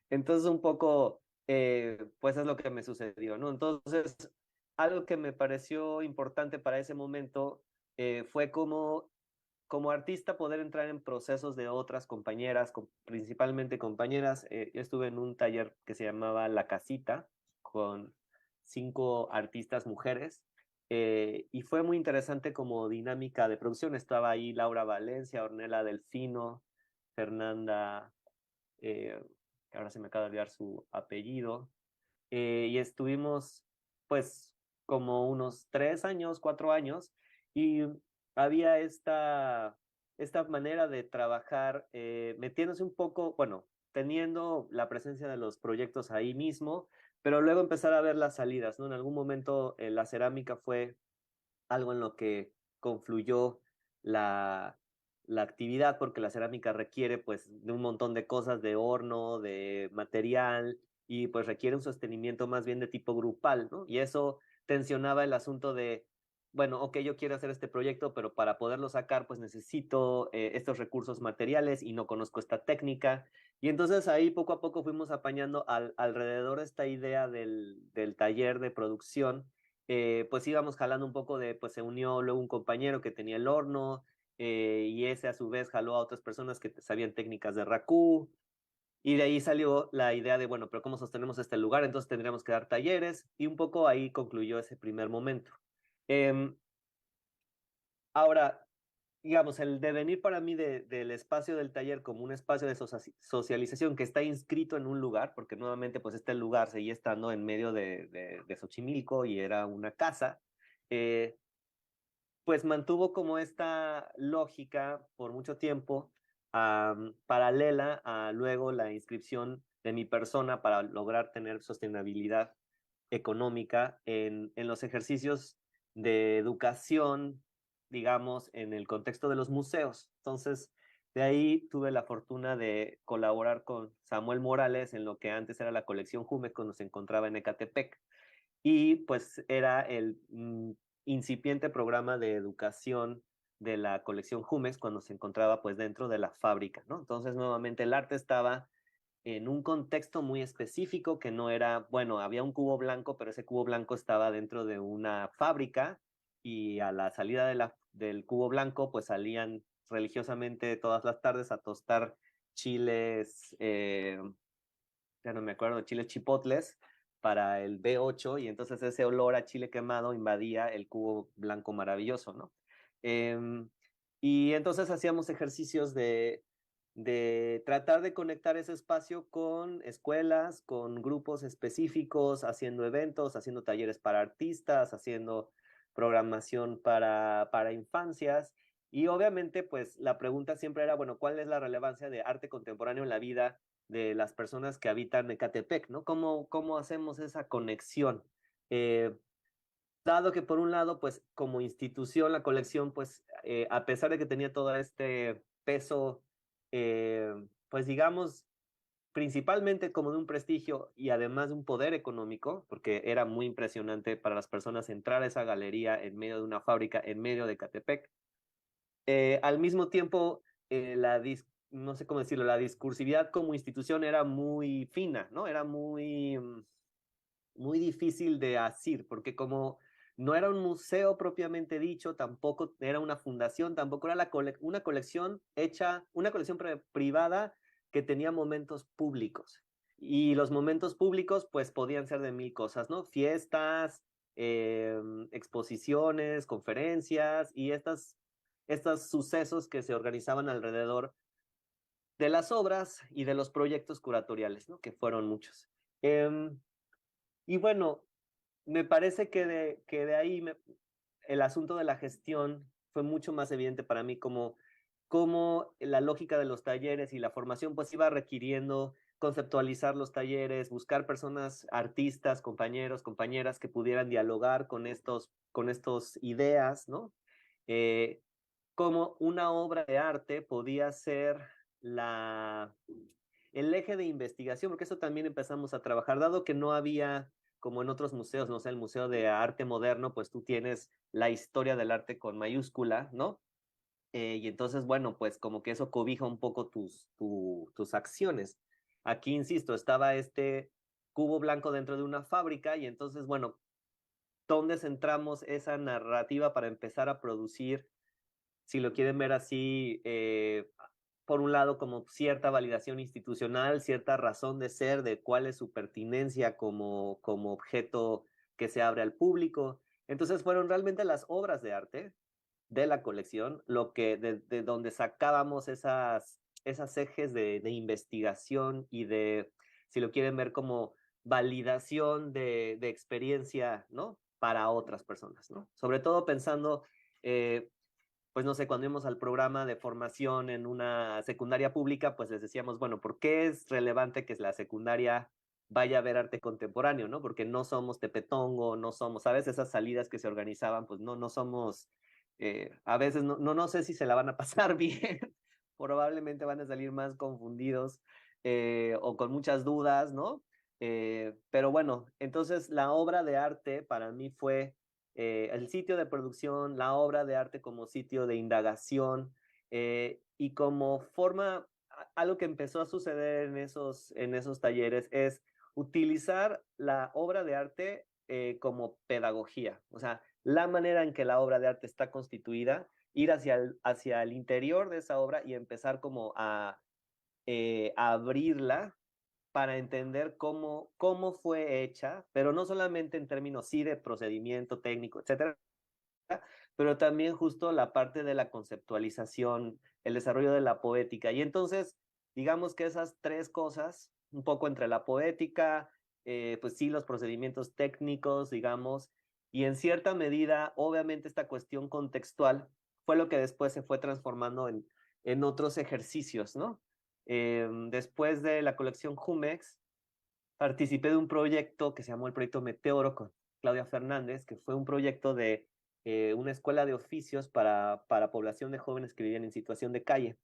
Entonces un poco, pues es lo que me sucedió, ¿no? Entonces, algo que me pareció importante para ese momento fue cómo como artista poder entrar en procesos de otras compañeras, principalmente compañeras. Yo estuve en un taller que se llamaba La Casita con 5 artistas mujeres y fue muy interesante como dinámica de producción. Estaba ahí Laura Valencia, Ornella Delfino, Fernanda, que ahora se me acaba de olvidar su apellido, y estuvimos pues como unos 3 años, 4 años, y había esta manera de trabajar metiéndose un poco, bueno, teniendo la presencia de los proyectos ahí mismo, pero luego empezar a ver las salidas, ¿no? En algún momento la cerámica fue algo en lo que confluyó la actividad, porque la cerámica requiere pues de un montón de cosas, de horno, de material, y pues requiere un sostenimiento más bien de tipo grupal, ¿no? Y eso tensionaba el asunto de, bueno, ok, yo quiero hacer este proyecto, pero para poderlo sacar pues necesito estos recursos materiales y no conozco esta técnica. Y entonces ahí poco a poco fuimos apañando alrededor de esta idea del taller de producción. Pues íbamos jalando un poco de, pues se unió luego un compañero que tenía el horno, y ese a su vez jaló a otras personas que sabían técnicas de raku, y de ahí salió la idea de, bueno, pero ¿cómo sostenemos este lugar? Entonces tendríamos que dar talleres, y un poco ahí concluyó ese primer momento. Eh, Ahora, digamos, el devenir para mí del espacio del taller como un espacio de socialización que está inscrito en un lugar, porque nuevamente pues este lugar seguía estando en medio de Xochimilco y era una casa, eh, pues mantuvo como esta lógica por mucho tiempo, paralela a luego la inscripción de mi persona para lograr tener sostenibilidad económica en los ejercicios de educación, digamos, en el contexto de los museos. Entonces, de ahí tuve la fortuna de colaborar con Samuel Morales en lo que antes era la colección Jumex, cuando se encontraba en Ecatepec, y pues era el incipiente programa de educación de la colección Jumex cuando se encontraba pues dentro de la fábrica, ¿no? Entonces, nuevamente, el arte estaba en un contexto muy específico que no era, bueno, había un cubo blanco, pero ese cubo blanco estaba dentro de una fábrica, y a la salida del cubo blanco pues salían religiosamente todas las tardes a tostar chiles, ya no me acuerdo, chiles chipotles para el B8, y entonces ese olor a chile quemado invadía el cubo blanco maravilloso, ¿no? Eh, y entonces hacíamos ejercicios de tratar de conectar ese espacio con escuelas, con grupos específicos, haciendo eventos, haciendo talleres para artistas, haciendo programación para infancias. Y obviamente, pues la pregunta siempre era, bueno, ¿cuál es la relevancia de arte contemporáneo en la vida de las personas que habitan Ecatepec, ¿no? ¿Cómo hacemos esa conexión? Eh, Dado que por un lado, pues como institución, la colección, pues a pesar de que tenía todo este peso, pues digamos, principalmente como de un prestigio y además de un poder económico, porque era muy impresionante para las personas entrar a esa galería en medio de una fábrica, en medio de Catepec. Al mismo tiempo, no sé cómo decirlo, la discursividad como institución era muy fina, ¿no? Era muy difícil de asir, porque como no era un museo propiamente dicho, tampoco era una fundación, tampoco era una colección hecha, una colección privada que tenía momentos públicos. Y los momentos públicos, pues podían ser de mil cosas, ¿no? Fiestas, exposiciones, conferencias y estos sucesos que se organizaban alrededor de las obras y de los proyectos curatoriales, ¿no? Que fueron muchos. Y bueno, me parece que de ahí el asunto de la gestión fue mucho más evidente para mí, como la lógica de los talleres y la formación pues iba requiriendo conceptualizar los talleres, buscar personas, artistas, compañeros, compañeras que pudieran dialogar con estos ideas, ¿no? Eh, Como una obra de arte podía ser la, el eje de investigación, porque eso también empezamos a trabajar, dado que no había, como en otros museos, no sé, el Museo de Arte Moderno, pues tú tienes la historia del arte con mayúscula, ¿no? Y entonces, bueno, pues como que eso cobija un poco tus acciones. Aquí, insisto, estaba este cubo blanco dentro de una fábrica, y entonces, bueno, ¿dónde centramos esa narrativa para empezar a producir si lo quieren ver así, por un lado como cierta validación institucional, cierta razón de ser de cuál es su pertinencia como objeto que se abre al público. Entonces fueron realmente las obras de arte de la colección lo que de donde sacábamos esas ejes de investigación y de, si lo quieren ver como validación de experiencia, ¿no? Para otras personas, ¿no? Sobre todo pensando, pues no sé, cuando íbamos al programa de formación en una secundaria pública, pues les decíamos, bueno, ¿por qué es relevante que la secundaria vaya a ver arte contemporáneo, ¿no? Porque no somos Tepetongo, no somos, ¿sabes? Esas salidas que se organizaban, pues no somos, a veces no sé si se la van a pasar bien, probablemente van a salir más confundidos o con muchas dudas, ¿no? Pero bueno, entonces la obra de arte para mí fue el sitio de producción, la obra de arte como sitio de indagación y como forma, algo que empezó a suceder en esos talleres es utilizar la obra de arte como pedagogía, o sea, la manera en que la obra de arte está constituida, ir hacia el interior de esa obra y empezar como a abrirla para entender cómo fue hecha, pero no solamente en términos sí de procedimiento técnico, etcétera, pero también justo la parte de la conceptualización, el desarrollo de la poética. Y entonces, digamos que esas tres cosas, un poco entre la poética, pues sí, los procedimientos técnicos, digamos, y en cierta medida, obviamente, esta cuestión contextual fue lo que después se fue transformando en otros ejercicios, ¿no? Después de la colección Jumex, participé de un proyecto que se llamó el Proyecto Meteoro con Claudia Fernández, que fue un proyecto de una escuela de oficios para población de jóvenes que vivían en situación de calle.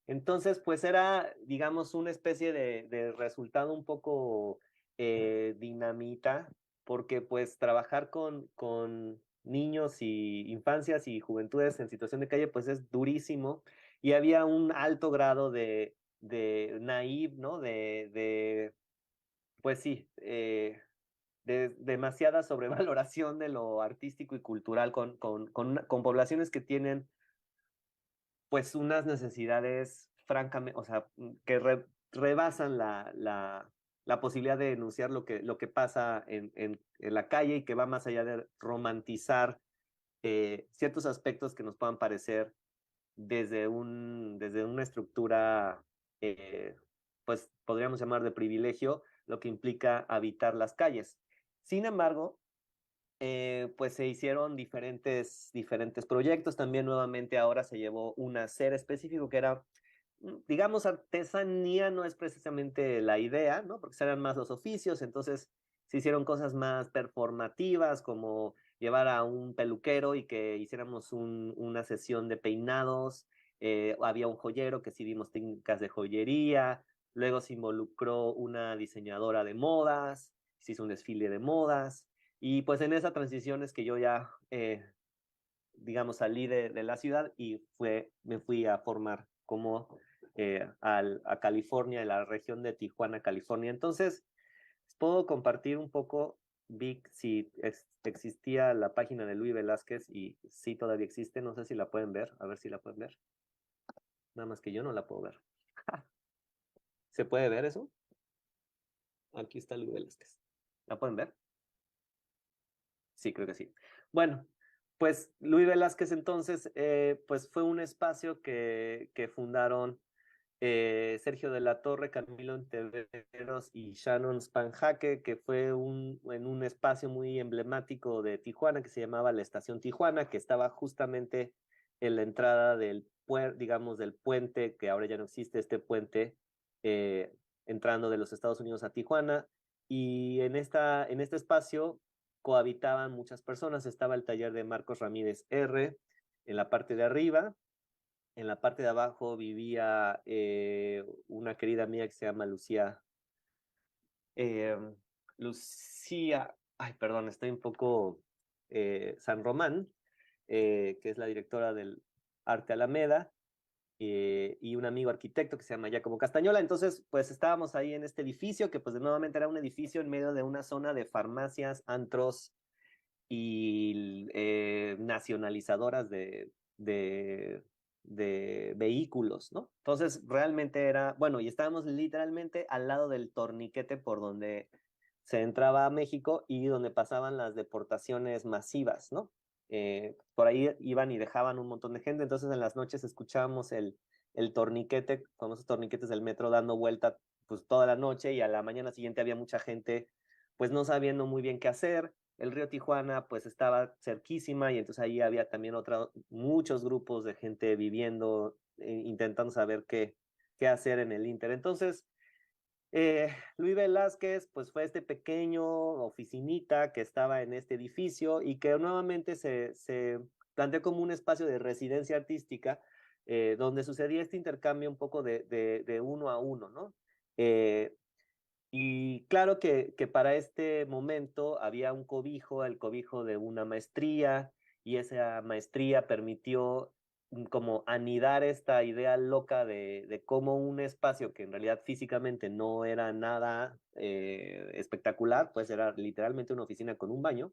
Entonces, pues era, digamos, una especie de resultado un poco dinamita, porque pues trabajar con niños y infancias y juventudes en situación de calle, pues es durísimo. Y había un alto grado de naive, ¿no? Pues sí, de demasiada sobrevaloración de lo artístico y cultural con poblaciones que tienen pues unas necesidades francamente, o sea, que rebasan la posibilidad de denunciar lo que pasa en la calle y que va más allá de romantizar ciertos aspectos que nos puedan parecer desde una estructura, pues podríamos llamar de privilegio, lo que implica habitar las calles. Sin embargo, pues se hicieron diferentes proyectos. También nuevamente ahora se llevó un hacer específico que era, digamos, artesanía no es precisamente la idea, ¿no? Porque serán más los oficios, entonces se hicieron cosas más performativas, como llevar a un peluquero y que hiciéramos una sesión de peinados. Había un joyero que sí vimos técnicas de joyería, luego se involucró una diseñadora de modas, se hizo un desfile de modas, y pues en esa transición es que yo ya, digamos, salí de la ciudad y me fui a formar como a California, en la región de Tijuana, California. Entonces, puedo compartir un poco, Vic, si existía la página de Luis Velázquez y sí todavía existe, no sé si la pueden ver, a ver si la pueden ver. Nada más que yo no la puedo ver. ¿Se puede ver eso? Aquí está Luis Velázquez. ¿La pueden ver? Sí, creo que sí. Bueno, pues Luis Velázquez entonces, pues fue un espacio que fundaron Sergio de la Torre, Camilo Ontiveros y Shannon Spanjaque, que fue en un espacio muy emblemático de Tijuana que se llamaba la Estación Tijuana, que estaba justamente en la entrada digamos, del puente, que ahora ya no existe, este puente entrando de los Estados Unidos a Tijuana. Y en este espacio cohabitaban muchas personas. Estaba el taller de Marcos Ramírez R. en la parte de arriba. En la parte de abajo vivía una querida amiga que se llama Lucía. Lucía, ay, perdón, estoy un poco San Román, que es la directora del Arte Alameda, y un amigo arquitecto que se llama Giacomo Castañola. Entonces, pues estábamos ahí en este edificio, que pues nuevamente era un edificio en medio de una zona de farmacias, antros y nacionalizadoras de de vehículos, ¿no? Entonces realmente era, bueno, y estábamos literalmente al lado del torniquete por donde se entraba a México y donde pasaban las deportaciones masivas, ¿no? Por ahí iban y dejaban un montón de gente, entonces en las noches escuchábamos el torniquete, famosos torniquetes del metro dando vuelta pues toda la noche, y a la mañana siguiente había mucha gente pues no sabiendo muy bien qué hacer. El río Tijuana pues estaba cerquísima, y entonces ahí había también muchos grupos de gente viviendo, intentando saber qué hacer en el Inter. Entonces, Luis Velázquez pues fue este pequeño oficinita que estaba en este edificio y que nuevamente se planteó como un espacio de residencia artística, donde sucedía este intercambio un poco de uno a uno, ¿no? Y claro que para este momento había un cobijo, el cobijo de una maestría, y esa maestría permitió como anidar esta idea loca de cómo un espacio que en realidad físicamente no era nada espectacular, pues era literalmente una oficina con un baño,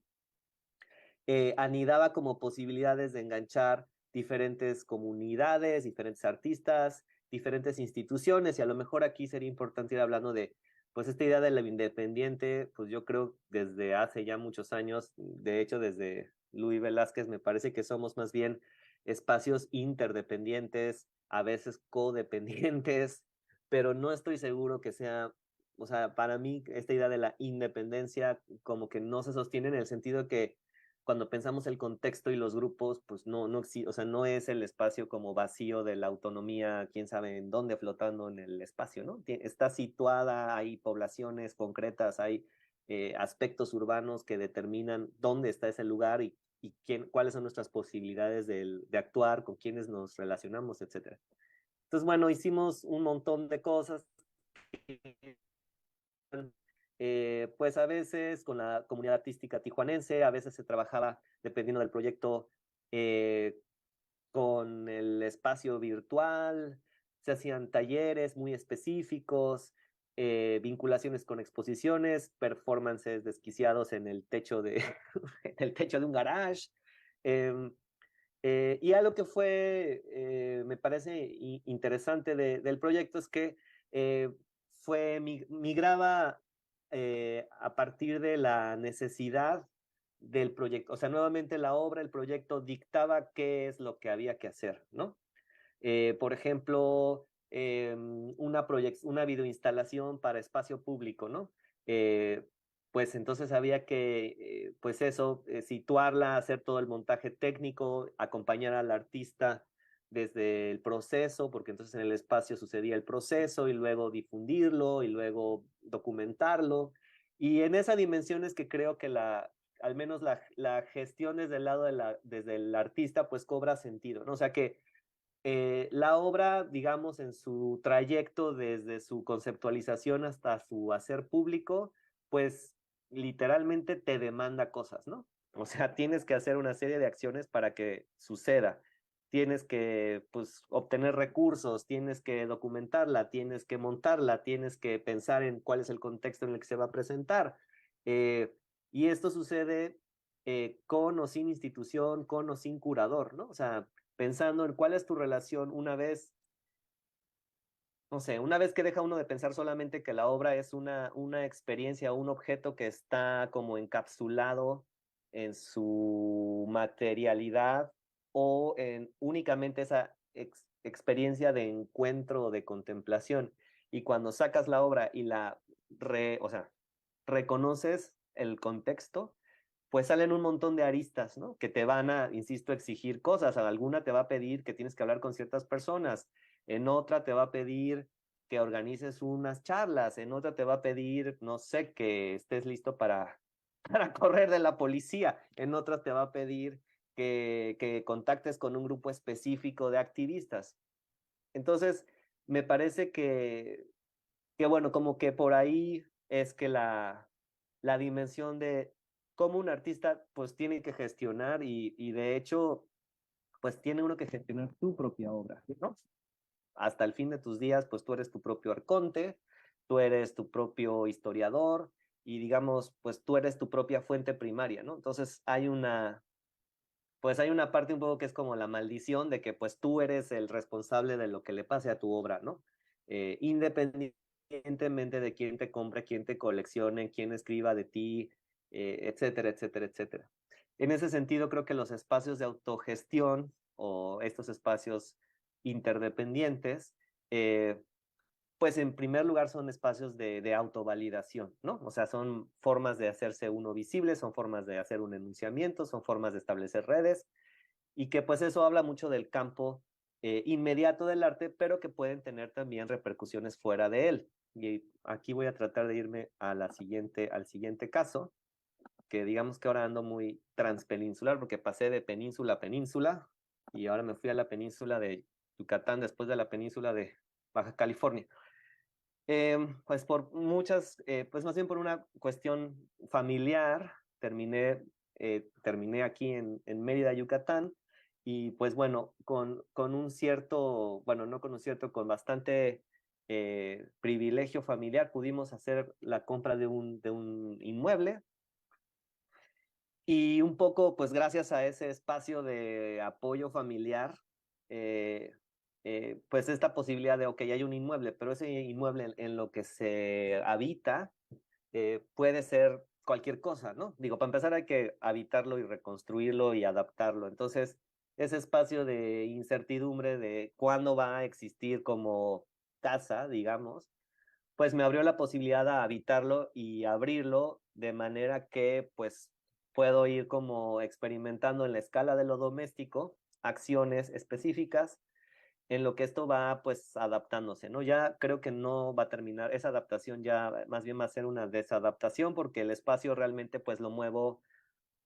anidaba como posibilidades de enganchar diferentes comunidades, diferentes artistas, diferentes instituciones, y a lo mejor aquí sería importante ir hablando de, pues esta idea de la independiente, pues yo creo desde hace ya muchos años, de hecho desde Luis Velázquez, me parece que somos más bien espacios interdependientes, a veces codependientes, pero no estoy seguro que sea, o sea, para mí esta idea de la independencia como que no se sostiene en el sentido que cuando pensamos el contexto y los grupos, pues no existe, o sea, no es el espacio como vacío de la autonomía, quién sabe en dónde, flotando en el espacio, ¿no? Está situada, hay poblaciones concretas, hay aspectos urbanos que determinan dónde está ese lugar y cuáles son nuestras posibilidades de actuar, con quiénes nos relacionamos, etcétera. Entonces, bueno, hicimos un montón de cosas. Pues a veces con la comunidad artística tijuanense, a veces se trabajaba, dependiendo del proyecto, con el espacio virtual, se hacían talleres muy específicos, vinculaciones con exposiciones, performances desquiciados en el techo en el techo de un garage. Eh, y algo que fue, me parece interesante del proyecto es que migraba a partir de la necesidad del proyecto. O sea, nuevamente la obra, el proyecto dictaba qué es lo que había que hacer, ¿no? Por ejemplo, una videoinstalación para espacio público, ¿no? Pues entonces había que, pues eso, situarla, hacer todo el montaje técnico, acompañar al artista desde el proceso, porque entonces en el espacio sucedía el proceso, y luego difundirlo, y luego documentarlo. Y en esa dimensión es que creo que al menos la gestión desde el lado desde el artista, pues cobra sentido, ¿no? O sea que la obra, digamos, en su trayecto desde su conceptualización hasta su hacer público, pues literalmente te demanda cosas, ¿no? O sea, tienes que hacer una serie de acciones para que suceda. Tienes que, pues, obtener recursos, tienes que documentarla, tienes que montarla, tienes que pensar en cuál es el contexto en el que se va a presentar. Y esto sucede con o sin institución, con o sin curador, ¿no? O sea, pensando en cuál es tu relación una vez, no sé, una vez que deja uno de pensar solamente que la obra es una experiencia, un objeto que está como encapsulado en su materialidad, o en únicamente esa experiencia de encuentro o de contemplación. Y cuando sacas la obra y o sea, reconoces el contexto, pues salen un montón de aristas, ¿no? Que te van a, insisto, exigir cosas. Alguna te va a pedir que tienes que hablar con ciertas personas, en otra te va a pedir que organices unas charlas, en otra te va a pedir, no sé, que estés listo para correr de la policía, en otra te va a pedir que contactes con un grupo específico de activistas. Entonces, me parece que bueno, como que por ahí es que la dimensión de cómo un artista pues tiene que gestionar, y de hecho pues tiene uno que gestionar tu propia obra, ¿no? Hasta el fin de tus días pues tú eres tu propio arconte, tú eres tu propio historiador, y digamos pues tú eres tu propia fuente primaria, ¿no? Entonces hay pues hay una parte un poco que es como la maldición de que pues tú eres el responsable de lo que le pase a tu obra, ¿no? Independientemente de quién te compre, quién te coleccione, quién escriba de ti, etcétera, etcétera, etcétera. En ese sentido, creo que los espacios de autogestión o estos espacios interdependientes, pues en primer lugar son espacios de autovalidación, ¿no? O sea, son formas de hacerse uno visible, son formas de hacer un enunciamiento, son formas de establecer redes, y que pues eso habla mucho del campo inmediato del arte, pero que pueden tener también repercusiones fuera de él. Y aquí voy a tratar de irme a al siguiente caso, que digamos que ahora ando muy transpeninsular, porque pasé de península a península, y ahora me fui a la península de Yucatán después de la península de Baja California. Pues por muchas, pues más bien por una cuestión familiar, terminé aquí en Mérida, Yucatán, y pues bueno, con un cierto, bueno, no con un cierto, con bastante privilegio familiar, pudimos hacer la compra de un inmueble, y un poco, pues gracias a ese espacio de apoyo familiar, pues esta posibilidad de, ok, hay un inmueble, pero ese inmueble en lo que se habita puede ser cualquier cosa, ¿no? Digo, para empezar hay que habitarlo y reconstruirlo y adaptarlo. Entonces, ese espacio de incertidumbre de cuándo va a existir como casa, digamos, pues me abrió la posibilidad de habitarlo y abrirlo de manera que pues puedo ir como experimentando en la escala de lo doméstico acciones específicas en lo que esto va pues adaptándose, ¿no? Ya creo que no va a terminar, esa adaptación ya más bien va a ser una desadaptación porque el espacio realmente pues lo muevo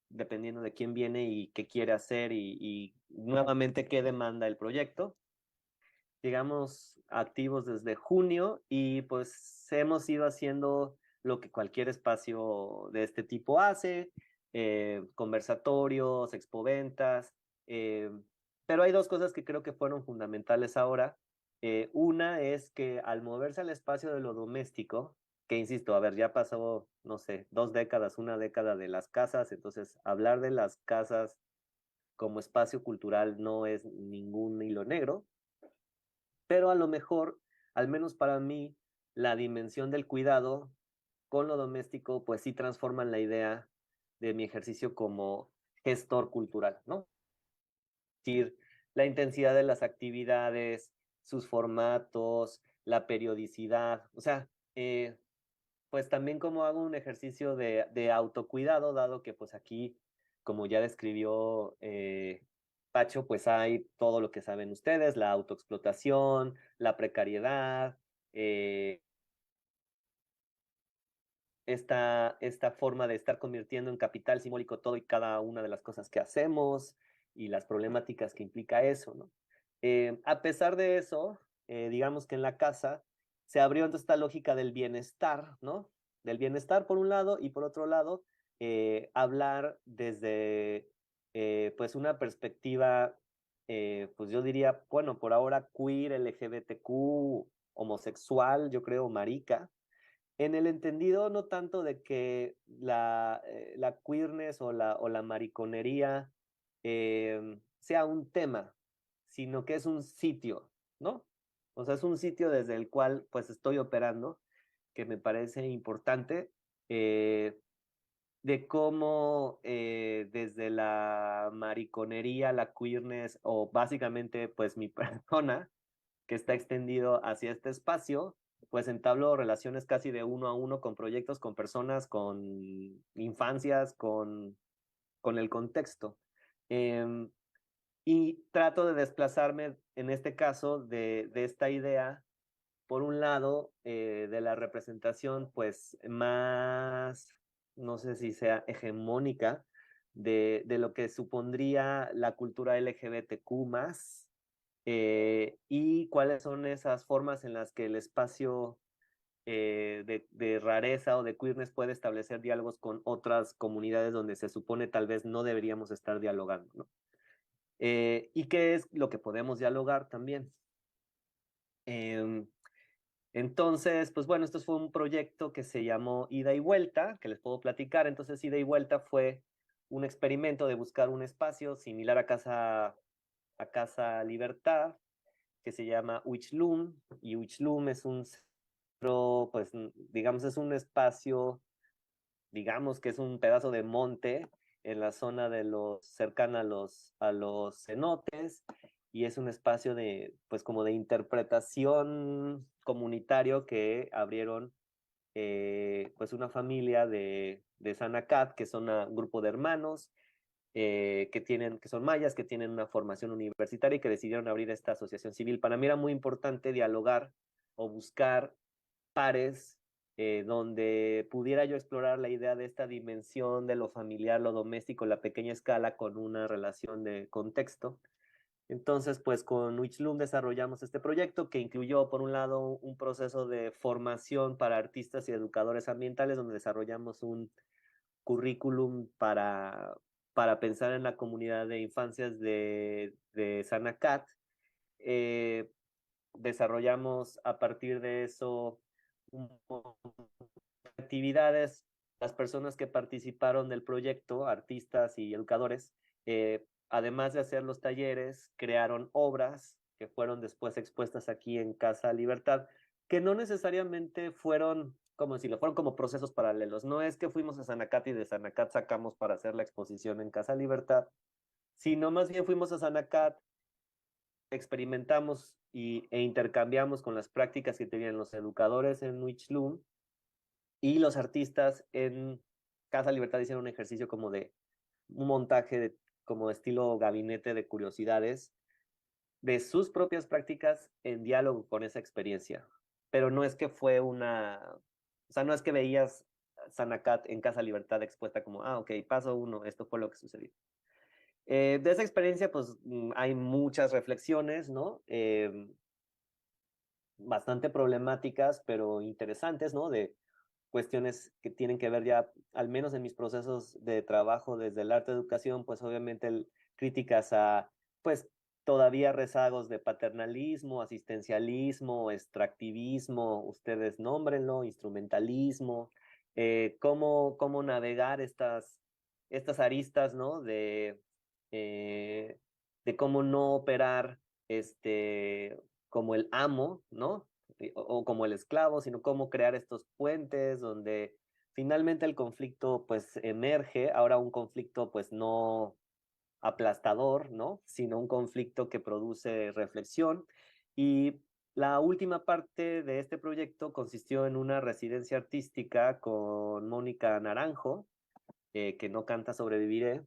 dependiendo de quién viene y qué quiere hacer y nuevamente qué demanda el proyecto. Digamos, activos desde junio y pues hemos ido haciendo lo que cualquier espacio de este tipo hace, conversatorios, expoventas, pero hay dos cosas que creo que fueron fundamentales ahora. Una es que al moverse al espacio de lo doméstico, que insisto, a ver, ya pasó, no sé, 2 décadas, una década de las casas, entonces hablar de las casas como espacio cultural no es ningún hilo negro, pero a lo mejor, al menos para mí, la dimensión del cuidado con lo doméstico, pues sí transforman la idea de mi ejercicio como gestor cultural, ¿no? Es decir, la intensidad de las actividades, sus formatos, la periodicidad, o sea, pues también como hago un ejercicio de autocuidado, dado que pues aquí, como ya describió Pacho, pues hay todo lo que saben ustedes, la autoexplotación, la precariedad, eh, esta forma de estar convirtiendo en capital simbólico todo y cada una de las cosas que hacemos y las problemáticas que implica eso, ¿no? A pesar de eso, digamos que en la casa se abrió entonces esta lógica del bienestar, ¿no? Del bienestar por un lado y por otro lado, hablar desde pues una perspectiva, pues yo diría, bueno, por ahora queer, LGBTQ, homosexual, yo creo, marica, en el entendido no tanto de que la queerness o la mariconería sea un tema, sino que es un sitio, ¿no? O sea, es un sitio desde el cual pues estoy operando, que me parece importante, de cómo desde la mariconería, la queerness o básicamente pues mi persona, que está extendido hacia este espacio, pues entablo relaciones casi de uno a uno con proyectos, con personas, con infancias, con el contexto. Eh, y trato de desplazarme, en este caso, de esta idea, por un lado, de la representación, pues más, no sé si sea hegemónica, de lo que supondría la cultura LGBTQ más, y cuáles son esas formas en las que el espacio de rareza o de queerness puede establecer diálogos con otras comunidades donde se supone tal vez no deberíamos estar dialogando, ¿no? Y qué es lo que podemos dialogar también. Entonces, pues bueno, esto fue un proyecto que se llamó Ida y Vuelta, que les puedo platicar. Entonces, Ida y Vuelta fue un experimento de buscar un espacio similar a Casa Libertad, que se llama Huichlum, y Huichlum es un centro, pues digamos, es un espacio, digamos que es un pedazo de monte en la zona de cercana a los cenotes, y es un espacio de, pues como de interpretación comunitario que abrieron pues una familia de Sanacat, que son un grupo de hermanos que son mayas, que tienen una formación universitaria y que decidieron abrir esta asociación civil. Para mí era muy importante dialogar o buscar pares donde pudiera yo explorar la idea de esta dimensión de lo familiar, lo doméstico, la pequeña escala con una relación de contexto. Entonces, pues con Huichlum desarrollamos este proyecto que incluyó, por un lado, un proceso de formación para artistas y educadores ambientales, donde desarrollamos un currículum para pensar en la comunidad de infancias de Sanacat. Eh, Desarrollamos a partir de eso actividades. Las personas que participaron del proyecto, artistas y educadores, además de hacer los talleres, crearon obras que fueron después expuestas aquí en Casa Libertad, que no necesariamente fueron como si lo fueron como procesos paralelos. No es que fuimos a Sanacat y de Sanacat sacamos para hacer la exposición en Casa Libertad, sino más bien fuimos a Sanacat, experimentamos e intercambiamos con las prácticas que tenían los educadores en Huichlum, y los artistas en Casa Libertad hicieron un ejercicio como de un montaje como estilo gabinete de curiosidades de sus propias prácticas en diálogo con esa experiencia. Pero no es que fue o sea, no es que veías Sanacat en Casa Libertad expuesta como, ok, paso uno, esto fue lo que sucedió. De esa experiencia, pues hay muchas reflexiones, ¿no? Bastante problemáticas, pero interesantes, ¿no? De cuestiones que tienen que ver ya, al menos en mis procesos de trabajo desde el arte de educación, pues obviamente críticas a, pues todavía rezagos de paternalismo, asistencialismo, extractivismo, ustedes nómbrenlo, instrumentalismo, cómo navegar estas aristas, ¿no? De cómo no operar como el amo, ¿no? O como el esclavo, sino cómo crear estos puentes donde finalmente el conflicto pues emerge, ahora un conflicto pues no aplastador, ¿no? Sino un conflicto que produce reflexión. Y la última parte de este proyecto consistió en una residencia artística con Mónica Naranjo, que no canta Sobreviviré,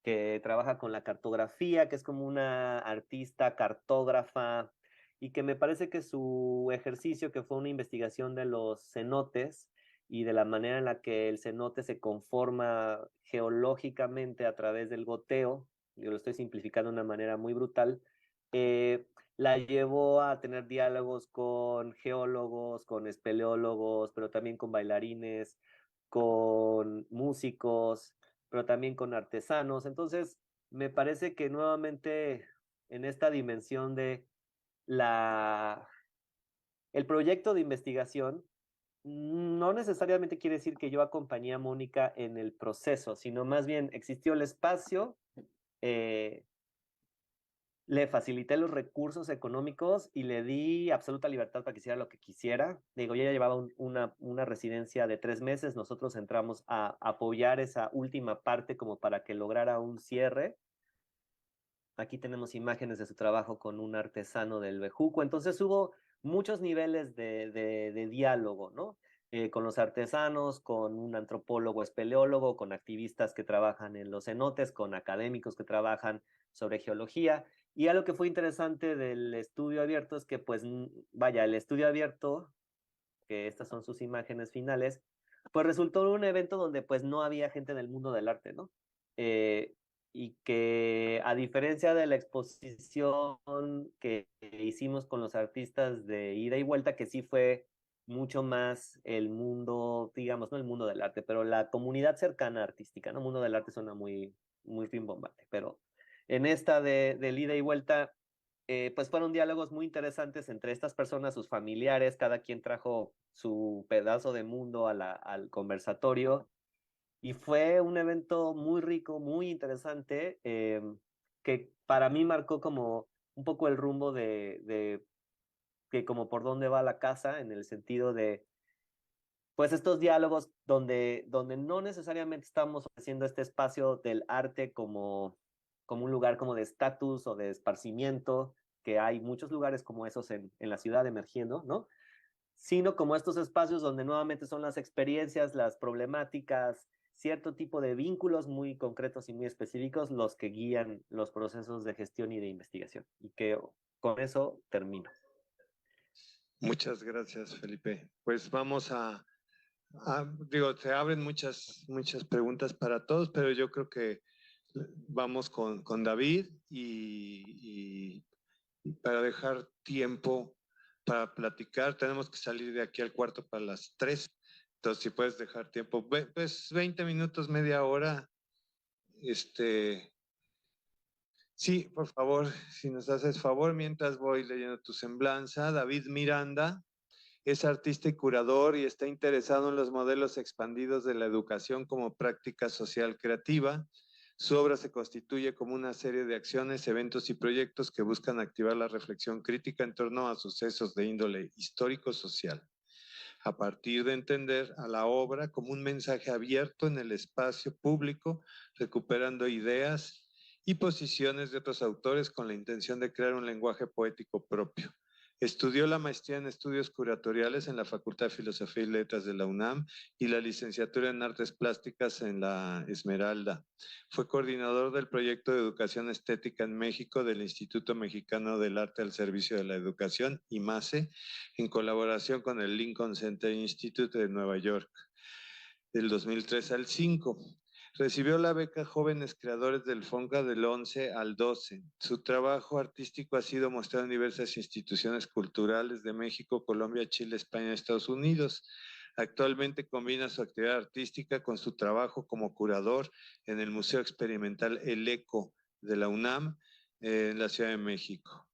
que trabaja con la cartografía, que es como una artista cartógrafa, y que me parece que su ejercicio, que fue una investigación de los cenotes y de la manera en la que el cenote se conforma geológicamente a través del goteo, yo lo estoy simplificando de una manera muy brutal, la llevó a tener diálogos con geólogos, con espeleólogos, pero también con bailarines, con músicos, pero también con artesanos. Entonces, me parece que nuevamente en esta dimensión de la, el proyecto de investigación no necesariamente quiere decir que yo acompañé a Mónica en el proceso, sino más bien existió el espacio, eh, le facilité los recursos económicos y le di absoluta libertad para que hiciera lo que quisiera. Digo, ella llevaba una residencia de 3 meses, nosotros entramos a apoyar esa última parte como para que lograra un cierre. Aquí tenemos imágenes de su trabajo con un artesano del Bejuco. Entonces hubo muchos niveles de diálogo, ¿no? Con los artesanos, con un antropólogo espeleólogo, con activistas que trabajan en los cenotes, con académicos que trabajan sobre geología. Y algo que fue interesante del estudio abierto es que, pues, vaya, el estudio abierto, que estas son sus imágenes finales, pues resultó un evento donde pues no había gente del mundo del arte, ¿no? Y que a diferencia de la exposición que hicimos con los artistas de ida y vuelta, que sí fue mucho más el mundo, digamos, no el mundo del arte, pero la comunidad cercana artística, ¿no? El mundo del arte suena muy rimbombante, pero en esta del ida y vuelta, pues fueron diálogos muy interesantes entre estas personas, sus familiares, cada quien trajo su pedazo de mundo al conversatorio, Y fue un evento muy rico, muy interesante, que para mí marcó como un poco el rumbo de que como por dónde va la casa, en el sentido de, pues estos diálogos donde no necesariamente estamos ofreciendo este espacio del arte como un lugar como de estatus o de esparcimiento, que hay muchos lugares como esos en la ciudad emergiendo, ¿no? Sino como estos espacios donde nuevamente son las experiencias, las problemáticas, cierto tipo de vínculos muy concretos y muy específicos los que guían los procesos de gestión y de investigación. Y que con eso termino. Muchas gracias, Felipe. Pues vamos digo, se abren muchas preguntas para todos, pero yo creo que vamos con David y para dejar tiempo para platicar, tenemos que salir de aquí al cuarto para las 3. Entonces, si puedes dejar tiempo, pues 20 minutos, media hora. Sí, por favor, si nos haces favor, mientras voy leyendo tu semblanza. David Miranda es artista y curador y está interesado en los modelos expandidos de la educación como práctica social creativa. Su obra se constituye como una serie de acciones, eventos y proyectos que buscan activar la reflexión crítica en torno a sucesos de índole histórico-social, a partir de entender a la obra como un mensaje abierto en el espacio público, recuperando ideas y posiciones de otros autores con la intención de crear un lenguaje poético propio. Estudió la maestría en estudios curatoriales en la Facultad de Filosofía y Letras de la UNAM y la licenciatura en Artes Plásticas en la Esmeralda. Fue coordinador del proyecto de Educación Estética en México del Instituto Mexicano del Arte al Servicio de la Educación, IMASE, en colaboración con el Lincoln Center Institute de Nueva York, del 2003 al 5. Recibió la beca Jóvenes Creadores del FONCA del 11 al 12. Su trabajo artístico ha sido mostrado en diversas instituciones culturales de México, Colombia, Chile, España y Estados Unidos. Actualmente combina su actividad artística con su trabajo como curador en el Museo Experimental El Eco de la UNAM en la Ciudad de México.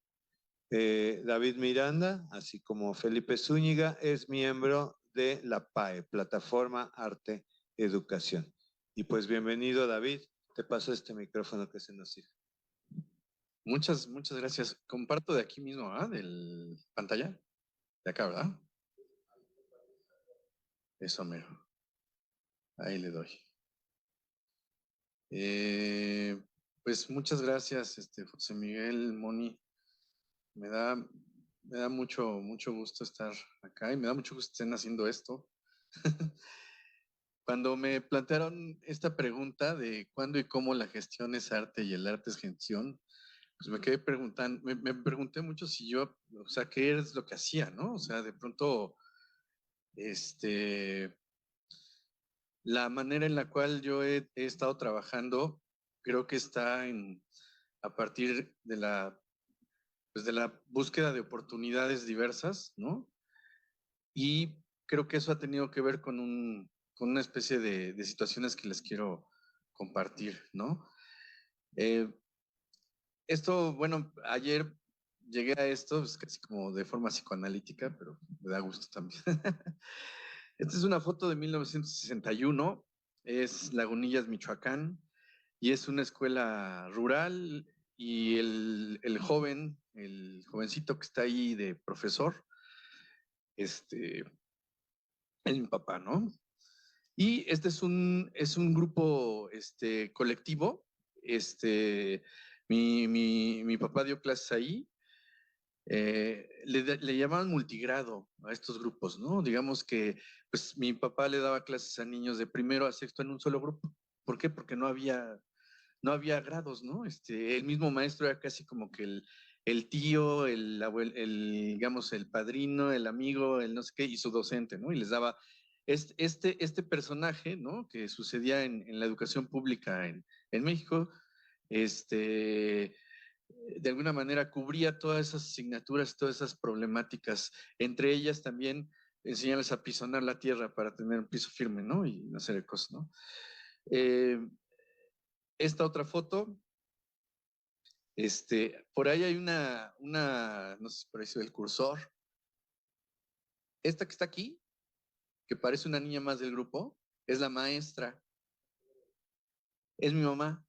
David Miranda, así como Felipe Zúñiga, es miembro de la PAE, Plataforma Arte Educación. Y pues bienvenido, David. Te paso este micrófono que se nos sirve. Muchas gracias. Comparto de aquí mismo, ¿ah? Del pantalla. De acá, ¿verdad? Eso mero. Ahí le doy. Pues muchas gracias, José Miguel, Moni. Me da mucho gusto estar acá y me da mucho gusto que estén haciendo esto. Cuando me plantearon esta pregunta de cuándo y cómo la gestión es arte y el arte es gestión, pues me quedé preguntando, me pregunté mucho si yo, o sea, qué es lo que hacía, ¿no? O sea, de pronto, la manera en la cual yo he estado trabajando, creo que está a partir pues de la búsqueda de oportunidades diversas, ¿no? Y creo que eso ha tenido que ver con una especie de situaciones que les quiero compartir, ¿no? Esto, bueno, ayer llegué a esto, pues casi como de forma psicoanalítica, pero me da gusto también. Esta es una foto de 1961, es Lagunillas, Michoacán, y es una escuela rural, y el jovencito que está ahí de profesor, es mi papá, ¿no? Y este es un grupo colectivo. Mi papá dio clases ahí. Le llamaban multigrado a estos grupos, ¿no? Digamos que pues mi papá le daba clases a niños de primero a sexto en un solo grupo. ¿Por qué? Porque no había grados, ¿no? El mismo maestro era casi como que el tío, el abuelo, digamos, el padrino, el amigo, el no sé qué, y su docente, ¿no? Y les daba este personaje, ¿no? Que sucedía en la educación pública en México, de alguna manera cubría todas esas asignaturas, todas esas problemáticas, entre ellas también enseñarles a pisonar la tierra para tener un piso firme, ¿no? Y una serie de cosas, ¿no? Esta otra foto, por ahí hay una, no sé si por ahí se ve el cursor. Esta que está aquí, que parece una niña más del grupo, es la maestra. es mi mamá.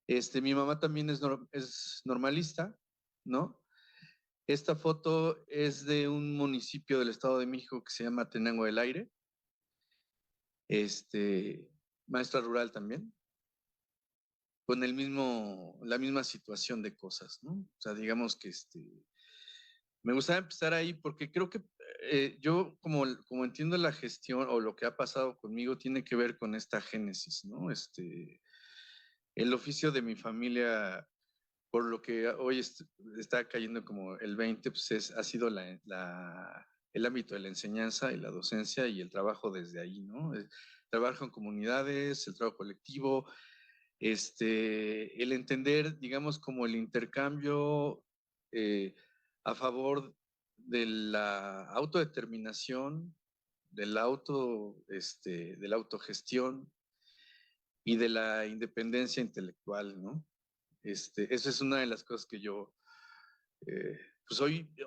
Mi mamá también es normalista, ¿no? Esta foto es de un municipio del Estado de México que se llama Tenango del Aire. Maestra rural también, con la misma situación de cosas, ¿no? O sea, digamos que me gustaría empezar ahí porque creo que yo, como entiendo la gestión o lo que ha pasado conmigo, tiene que ver con esta génesis, ¿no? El oficio de mi familia, por lo que hoy está cayendo como el 20, pues ha sido el ámbito de la enseñanza y la docencia y el trabajo desde ahí, ¿no? El trabajo en comunidades, el trabajo colectivo, el entender, digamos, como el intercambio a favor de la autodeterminación, de la autogestión y de la independencia intelectual, ¿no? Esa es una de las cosas que yo, pues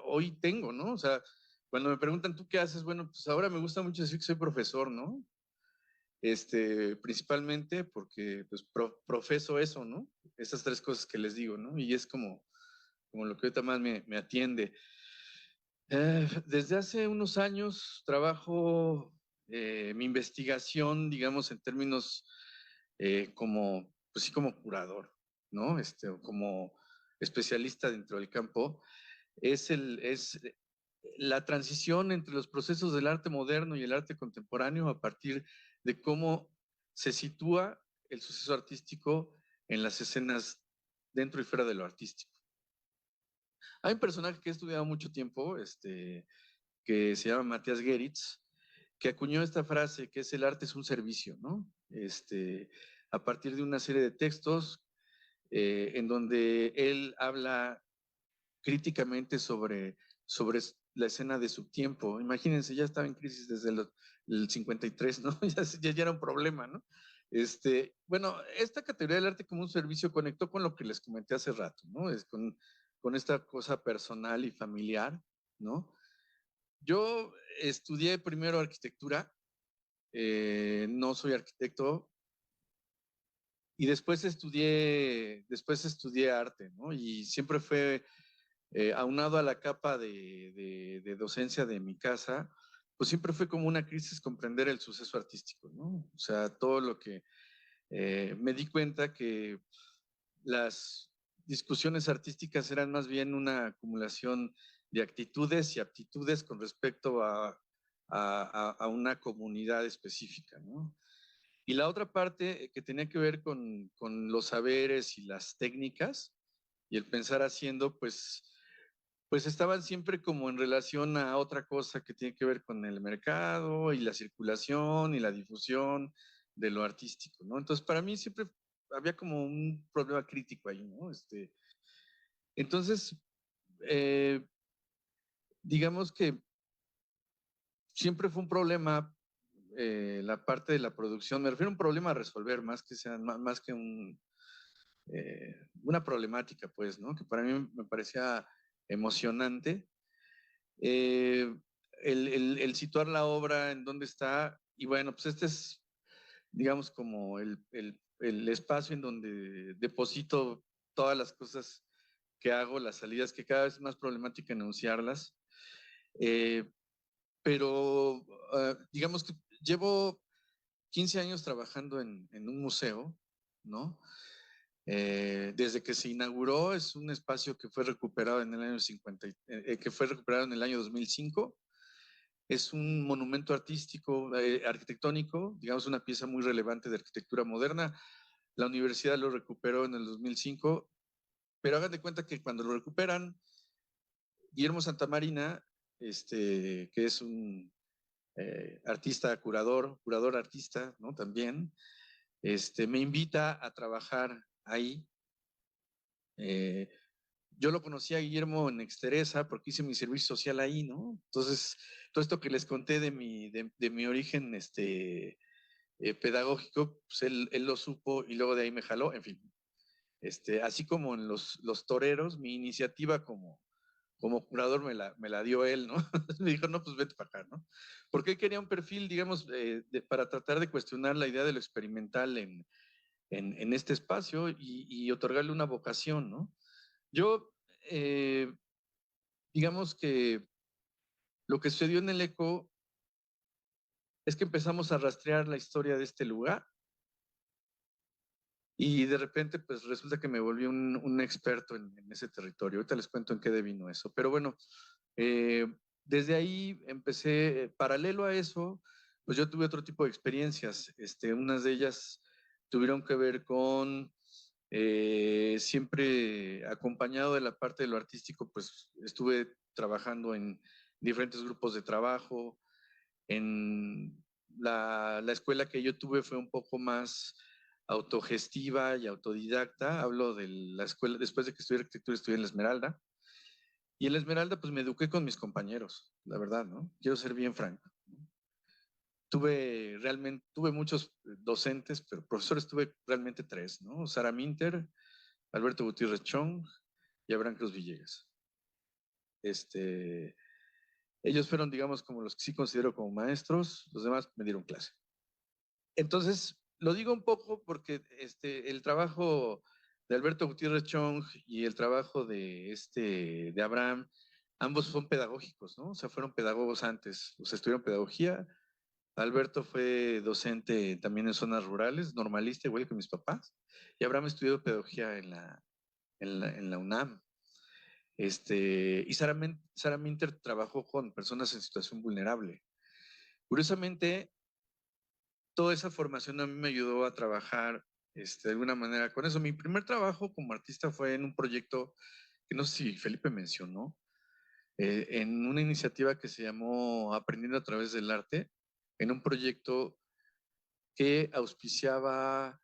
hoy tengo, ¿no? O sea, cuando me preguntan, ¿tú qué haces? Bueno, pues ahora me gusta mucho decir que soy profesor, ¿no? Principalmente porque, pues, profeso eso, ¿no? Esas tres cosas que les digo, ¿no? Y es como lo que ahorita más me atiende. Desde hace unos años trabajo mi investigación, digamos, en términos pues sí, como curador, ¿no? O como especialista dentro del campo, es la transición entre los procesos del arte moderno y el arte contemporáneo a partir de cómo se sitúa el suceso artístico en las escenas dentro y fuera de lo artístico. Hay un personaje que he estudiado mucho tiempo, que se llama Matías Geritz, que acuñó esta frase que es: el arte es un servicio, ¿no? A partir de una serie de textos en donde él habla críticamente sobre la escena de su tiempo. Imagínense, ya estaba en crisis desde el 53, ¿no? ya era un problema, ¿no? Bueno, esta categoría del arte como un servicio conectó con lo que les comenté hace rato, ¿no? Con esta cosa personal y familiar, ¿no? Yo estudié primero arquitectura, no soy arquitecto, y después estudié arte, ¿no? Y siempre fue aunado a la capa de docencia de mi casa, pues siempre fue como una crisis comprender el suceso artístico, ¿no? O sea, todo lo que me di cuenta que las discusiones artísticas eran más bien una acumulación de actitudes y aptitudes con respecto a una comunidad específica, ¿no? Y la otra parte que tenía que ver con los saberes y las técnicas y el pensar haciendo, pues estaban siempre como en relación a otra cosa que tiene que ver con el mercado y la circulación y la difusión de lo artístico, ¿no? Entonces, para mí siempre había como un problema crítico ahí, ¿no? Entonces, digamos que siempre fue un problema la parte de la producción. Me refiero a un problema a resolver, más que una problemática, pues, ¿no? Que para mí me parecía emocionante. El situar la obra en dónde está, y bueno, pues este es, digamos, como el espacio en donde deposito todas las cosas que hago, las salidas, que cada vez es más problemática enunciarlas. Pero digamos que llevo 15 años trabajando en un museo, ¿no? Desde que se inauguró, es un espacio que fue recuperado en el año 50, que fue recuperado en el año 2005. Es un monumento artístico, arquitectónico, digamos una pieza muy relevante de arquitectura moderna. La universidad lo recuperó en el 2005, pero hagan de cuenta que cuando lo recuperan, Guillermo Santamarina, que es un artista, curador artista, ¿no? También, me invita a trabajar ahí. Yo lo conocí a Guillermo en Exteresa porque hice mi servicio social ahí, ¿no? Entonces, todo esto que les conté de mi origen pedagógico, pues él lo supo y luego de ahí me jaló, en fin. Así como en los toreros, mi iniciativa como curador me la dio él, ¿no? Me dijo, no, pues vete para acá, ¿no? Porque él quería un perfil, digamos, para tratar de cuestionar la idea de lo experimental en este espacio y otorgarle una vocación, ¿no? Yo, digamos que lo que sucedió en el ECO es que empezamos a rastrear la historia de este lugar y de repente pues resulta que me volví un experto en ese territorio. Ahorita les cuento en qué devino eso. Pero bueno, desde ahí empecé, paralelo a eso, pues yo tuve otro tipo de experiencias. Unas de ellas tuvieron que ver con siempre acompañado de la parte de lo artístico, pues estuve trabajando en diferentes grupos de trabajo. En la escuela que yo tuve fue un poco más autogestiva y autodidacta. Hablo de la escuela, después de que estudié arquitectura, estudié en la Esmeralda. Y en la Esmeralda, pues me eduqué con mis compañeros, la verdad, ¿no? Quiero ser bien franco. Tuve muchos docentes, pero profesores tuve realmente 3, ¿no? Sara Minter, Alberto Gutiérrez Chong y Abraham Cruz Villegas. Ellos fueron, digamos, como los que sí considero como maestros, los demás me dieron clase. Entonces, lo digo un poco porque el trabajo de Alberto Gutiérrez Chong y el trabajo de Abraham, ambos son pedagógicos, ¿no? O sea, fueron pedagogos antes, o sea, estudiaron pedagogía. Alberto fue docente también en zonas rurales, normalista, igual que mis papás. Y Abraham estudió pedagogía en la UNAM. Y Sara Minter trabajó con personas en situación vulnerable. Curiosamente, toda esa formación a mí me ayudó a trabajar de alguna manera con eso. Mi primer trabajo como artista fue en un proyecto que no sé si Felipe mencionó, en una iniciativa que se llamó Aprendiendo a través del arte, en un proyecto que auspiciaba,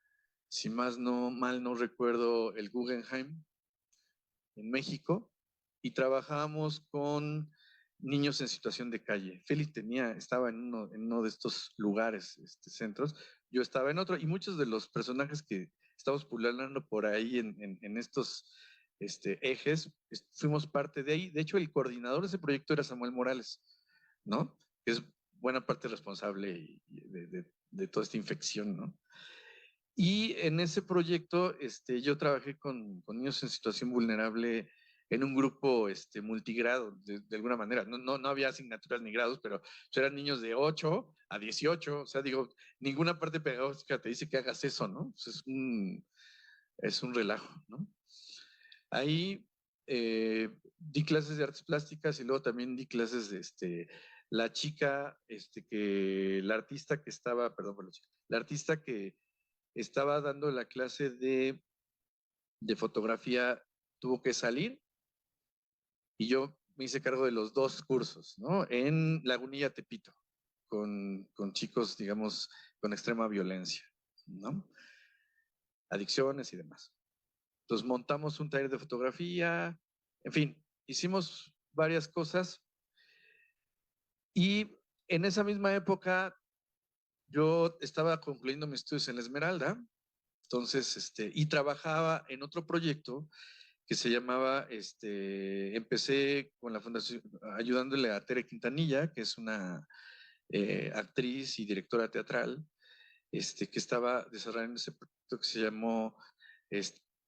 si mal no recuerdo, el Guggenheim en México, y trabajábamos con niños en situación de calle. Félix estaba en uno de estos lugares, centros, yo estaba en otro, y muchos de los personajes que estamos pululando por ahí en estos ejes, fuimos parte de ahí. De hecho, el coordinador de ese proyecto era Samuel Morales, ¿no? Que es buena parte responsable de toda esta infección, ¿no? Y en ese proyecto yo trabajé con niños en situación vulnerable en un grupo multigrado, de alguna manera. No había asignaturas ni grados, pero eran niños de 8 a 18. O sea, digo, ninguna parte pedagógica te dice que hagas eso, ¿no? Pues es un relajo, ¿no? Ahí di clases de artes plásticas y luego también di clases de la chica, la artista que estaba, perdón por la chica, la artista que estaba dando la clase de fotografía, tuvo que salir y yo me hice cargo de los 2 cursos, ¿no? En Lagunilla, Tepito, con chicos, digamos, con extrema violencia, ¿no? Adicciones y demás. Entonces montamos un taller de fotografía, en fin, hicimos varias cosas y en esa misma época yo estaba concluyendo mis estudios en la Esmeralda. Entonces, y trabajaba en otro proyecto que se llamaba, empecé con la fundación, ayudándole a Tere Quintanilla, que es una actriz y directora teatral, que estaba desarrollando ese proyecto que se llamó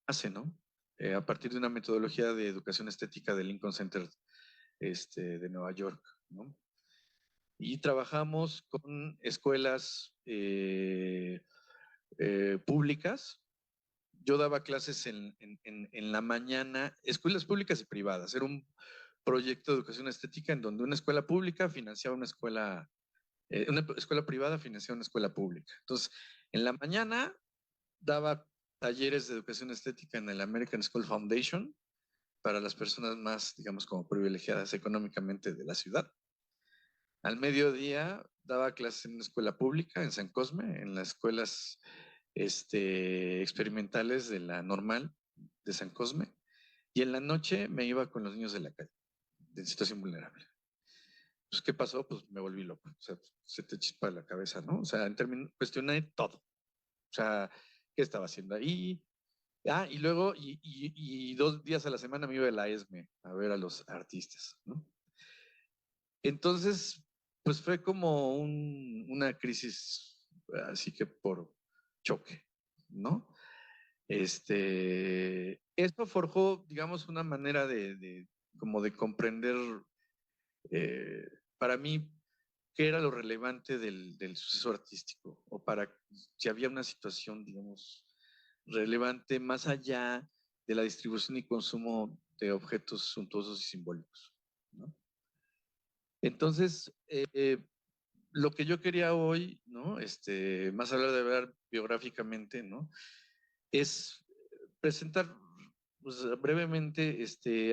ACE, ¿no? A partir de una metodología de educación estética del Lincoln Center de Nueva York, ¿no? Y trabajamos con escuelas públicas. Yo daba clases en la mañana, escuelas públicas y privadas. Era un proyecto de educación estética en donde una escuela pública financiaba una escuela privada financiaba una escuela pública. Entonces, en la mañana daba talleres de educación estética en el American School Foundation para las personas más, digamos, como privilegiadas económicamente de la ciudad. Al mediodía daba clases en una escuela pública en San Cosme, en las escuelas experimentales de la normal de San Cosme, y en la noche me iba con los niños de la calle, de situación vulnerable. Pues, ¿qué pasó? Pues me volví loco. O sea, se te chispa la cabeza, ¿no? O sea, cuestioné todo. O sea, ¿qué estaba haciendo ahí? Y luego, y 2 días a la semana me iba de la ESME a ver a los artistas, ¿no? Entonces, pues fue como una crisis, así que por choque, ¿no? Esto forjó, digamos, una manera como de comprender para mí qué era lo relevante del suceso artístico, o para si había una situación, digamos, relevante más allá de la distribución y consumo de objetos suntuosos y simbólicos, ¿no? Entonces, lo que yo quería hoy, ¿no? Más hablar de ver biográficamente, ¿no? Es presentar pues, brevemente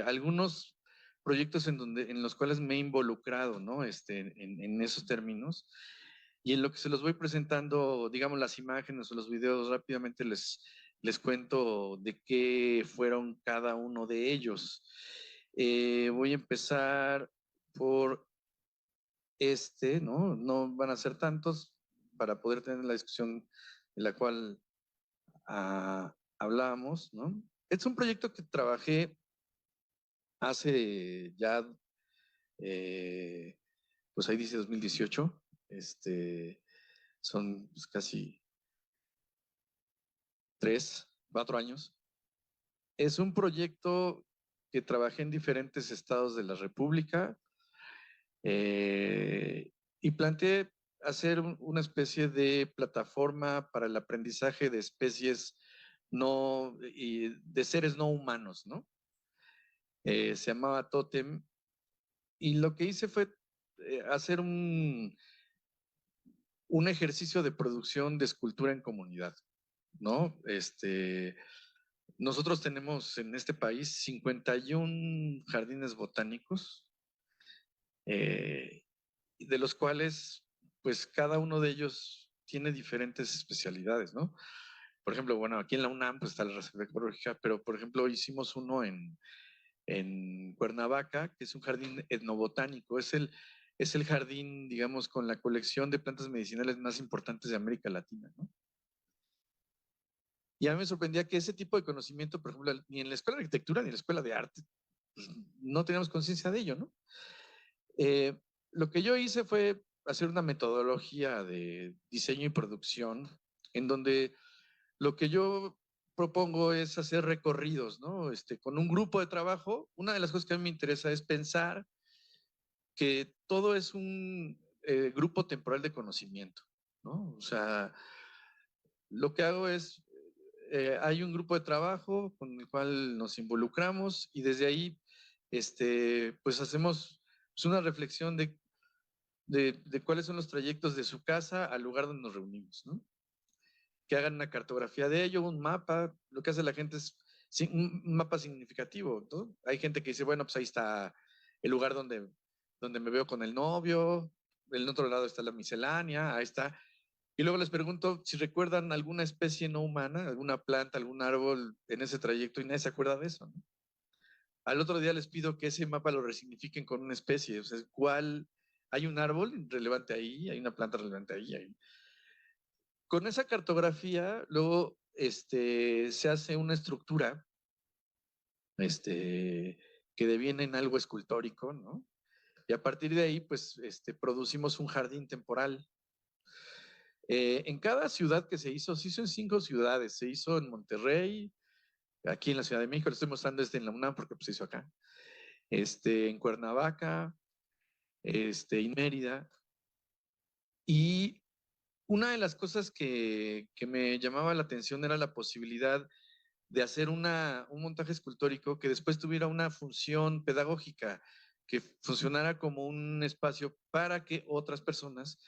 algunos proyectos en los cuales me he involucrado, ¿no? En esos términos. Y en lo que se los voy presentando, digamos, las imágenes o los videos, rápidamente les cuento de qué fueron cada uno de ellos. Voy a empezar por ¿no? No van a ser tantos para poder tener la discusión de la cual hablábamos, ¿no? Es un proyecto que trabajé hace ya, pues ahí dice 2018, son pues, casi 4 años. Es un proyecto que trabajé en diferentes estados de la República y planteé hacer una especie de plataforma para el aprendizaje de especies de seres no humanos, ¿no? Se llamaba Totem, y lo que hice fue hacer un ejercicio de producción de escultura en comunidad, ¿no? Nosotros tenemos en este país 51 jardines botánicos, de los cuales, pues cada uno de ellos tiene diferentes especialidades, ¿no? Por ejemplo, bueno, aquí en la UNAM pues está la Reserva Ecológica, pero por ejemplo hicimos uno en Cuernavaca, que es un jardín etnobotánico, es el jardín, digamos, con la colección de plantas medicinales más importantes de América Latina, ¿no? Y a mí me sorprendía que ese tipo de conocimiento, por ejemplo, ni en la escuela de arquitectura ni en la escuela de arte, pues, no teníamos conciencia de ello, ¿no? Lo que yo hice fue hacer una metodología de diseño y producción en donde lo que yo propongo es hacer recorridos, ¿no? Con un grupo de trabajo. Una de las cosas que a mí me interesa es pensar que todo es un grupo temporal de conocimiento, ¿no? O sea, lo que hago es, hay un grupo de trabajo con el cual nos involucramos y desde ahí, pues hacemos pues, una reflexión de cuáles son los trayectos de su casa al lugar donde nos reunimos, ¿no? Que hagan una cartografía de ello, un mapa. Lo que hace la gente es un mapa significativo, ¿no? Hay gente que dice, bueno, pues ahí está el lugar donde me veo con el novio, del otro lado está la miscelánea, ahí está. Y luego les pregunto si recuerdan alguna especie no humana, alguna planta, algún árbol en ese trayecto y nadie se acuerda de eso, ¿no? Al otro día les pido que ese mapa lo resignifiquen con una especie, o sea, hay un árbol relevante ahí, hay una planta relevante ahí. Con esa cartografía, luego se hace una estructura que deviene en algo escultórico, ¿no? Y a partir de ahí, pues, producimos un jardín temporal. En cada ciudad que se hizo en 5 ciudades. Se hizo en Monterrey, aquí en la Ciudad de México, lo estoy mostrando en la UNAM porque pues, se hizo acá. En Cuernavaca, en Mérida. Y una de las cosas que me llamaba la atención era la posibilidad de hacer un montaje escultórico que después tuviera una función pedagógica, que funcionara como un espacio para que otras personas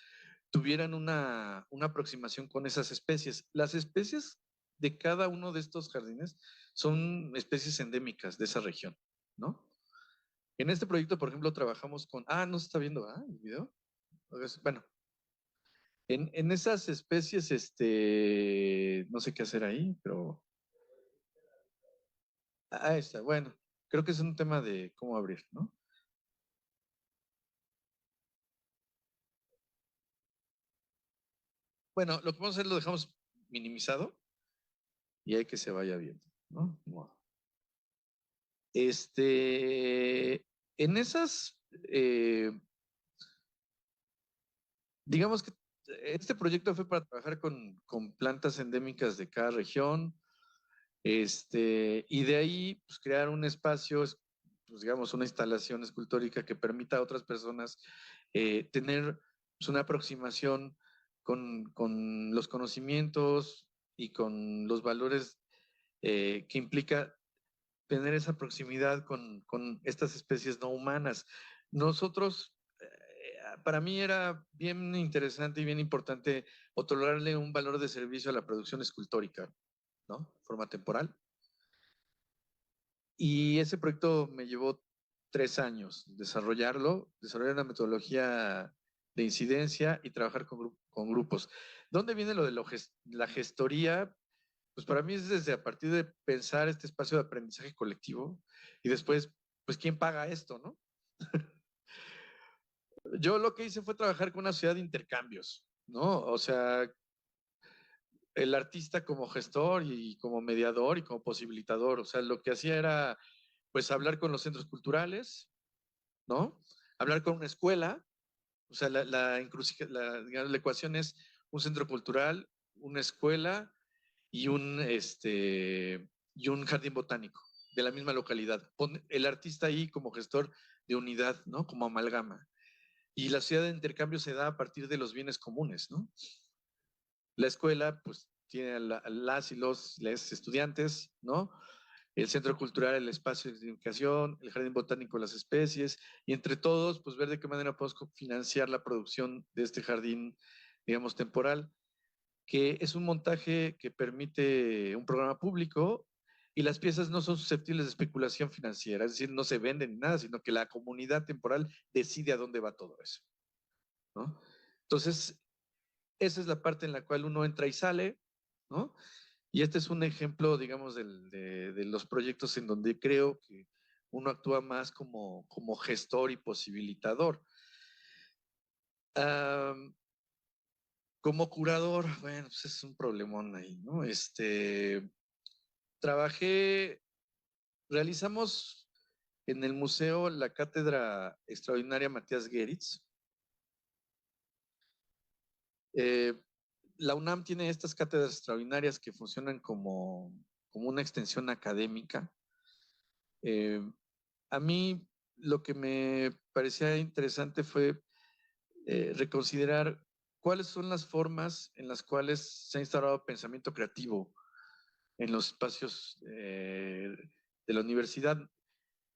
tuvieran una aproximación con esas especies. Las especies de cada uno de estos jardines son especies endémicas de esa región, ¿no? En este proyecto, por ejemplo, trabajamos con... no se está viendo, el video. Bueno, en esas especies, no sé qué hacer ahí, pero... Ahí está, bueno, creo que es un tema de cómo abrir, ¿no? Bueno, lo que vamos a hacer lo dejamos minimizado y hay que se vaya viendo, ¿no? En esas, digamos que este proyecto fue para trabajar con plantas endémicas de cada región, y de ahí pues, crear un espacio, pues, digamos, una instalación escultórica que permita a otras personas tener pues, una aproximación con los conocimientos y con los valores que implica tener esa proximidad con estas especies no humanas. Nosotros, para mí era bien interesante y bien importante otorgarle un valor de servicio a la producción escultórica, ¿no? Forma temporal. Y ese proyecto me llevó 3 años desarrollar una metodología de incidencia y trabajar con grupos. ¿Dónde viene lo de la gestoría? Pues para mí es desde a partir de pensar este espacio de aprendizaje colectivo y después, pues, ¿quién paga esto, no? Yo lo que hice fue trabajar con una sociedad de intercambios, ¿no? O sea, el artista como gestor y como mediador y como posibilitador. O sea, lo que hacía era, pues, hablar con los centros culturales, ¿no? Hablar con una escuela. O sea, digamos, la ecuación es un centro cultural, una escuela y un jardín botánico de la misma localidad. Pon el artista ahí como gestor de unidad, ¿no? Como amalgama. Y la sociedad de intercambio se da a partir de los bienes comunes, ¿no? La escuela, pues, tiene a las y los estudiantes, ¿no? El centro cultural, el espacio de educación, el jardín botánico, las especies, y entre todos, pues ver de qué manera podemos financiar la producción de este jardín, digamos, temporal, que es un montaje que permite un programa público y las piezas no son susceptibles de especulación financiera, es decir, no se venden ni nada, sino que la comunidad temporal decide a dónde va todo eso, ¿no? Entonces, esa es la parte en la cual uno entra y sale, ¿no? Y este es un ejemplo, digamos, de los proyectos en donde creo que uno actúa más como gestor y posibilitador. Como curador, bueno, pues es un problemón ahí, ¿no? Realizamos en el museo la cátedra extraordinaria Matías Geritz. La UNAM tiene estas cátedras extraordinarias que funcionan como una extensión académica. A mí lo que me parecía interesante fue reconsiderar cuáles son las formas en las cuales se ha instaurado pensamiento creativo en los espacios de la universidad.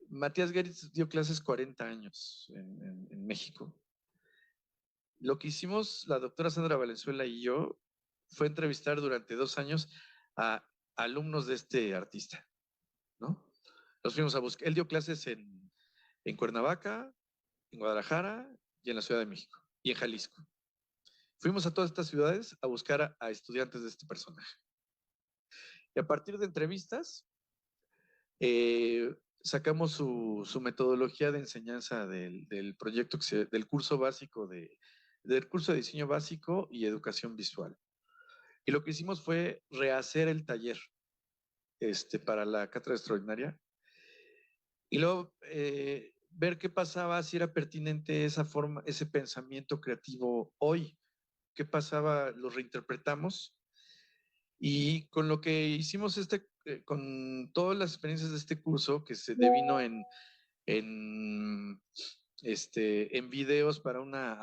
Matías Geritz dio clases 40 años en México. Lo que hicimos la doctora Sandra Valenzuela y yo fue entrevistar durante 2 años a alumnos de este artista, ¿no? Los fuimos a buscar. Él dio clases en Cuernavaca, en Guadalajara y en la Ciudad de México y en Jalisco. Fuimos a todas estas ciudades a buscar a estudiantes de este personaje. Y a partir de entrevistas, sacamos su metodología de enseñanza del proyecto, del curso básico del curso de diseño básico y educación visual. Y lo que hicimos fue rehacer el taller para la cátedra extraordinaria y luego ver qué pasaba, si era pertinente esa forma, ese pensamiento creativo hoy. ¿Qué pasaba? Lo reinterpretamos y con lo que hicimos con todas las experiencias de este curso que se devino en videos para una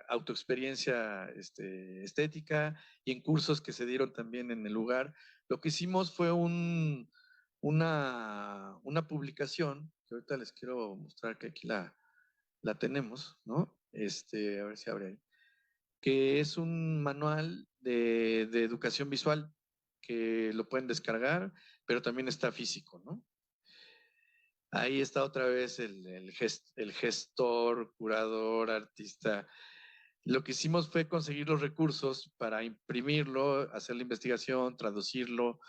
autoexperiencia estética y en cursos que se dieron también en el lugar. Lo que hicimos fue una publicación, que ahorita les quiero mostrar que aquí la tenemos, ¿no? A ver si abre ahí. Que es un manual de educación visual que lo pueden descargar, pero también está físico, ¿no? Ahí está otra vez el gestor, curador, artista. Lo que hicimos fue conseguir los recursos para imprimirlo, hacer la investigación, traducirlo,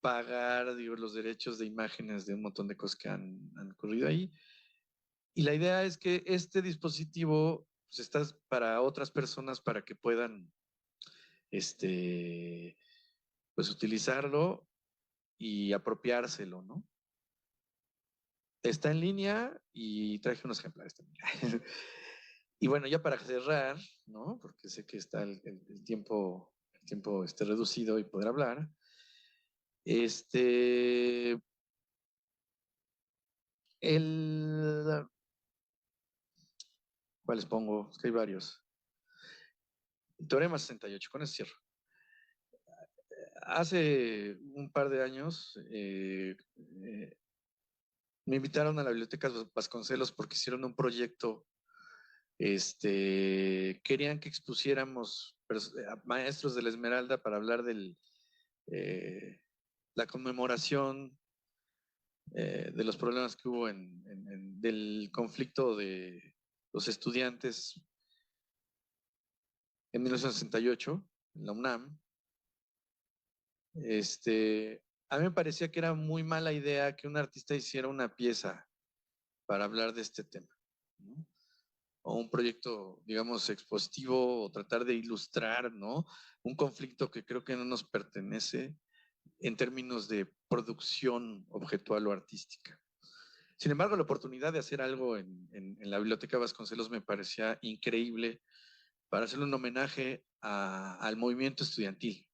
pagar los derechos de imágenes de un montón de cosas que han ocurrido ahí. Y la idea es que este dispositivo pues, está para otras personas para que puedan pues utilizarlo y apropiárselo, ¿no? Está en línea y traje unos ejemplares también. Y bueno, ya para cerrar, ¿no? Porque sé que está el tiempo reducido y poder hablar. ¿Cuáles pongo? Es que hay varios. Teorema 68, con eso cierro. Hace un par de años me invitaron a la Biblioteca Vasconcelos porque hicieron un proyecto. Querían que expusiéramos a maestros de la Esmeralda para hablar de la conmemoración de los problemas que hubo del conflicto de los estudiantes en 1968 en la UNAM. A mí me parecía que era muy mala idea que un artista hiciera una pieza para hablar de este tema, ¿no? O un proyecto, digamos, expositivo, o tratar de ilustrar, ¿no? Un conflicto que creo que no nos pertenece en términos de producción objetual o artística. Sin embargo, la oportunidad de hacer algo en la Biblioteca Vasconcelos me parecía increíble para hacerle un homenaje al movimiento estudiantil.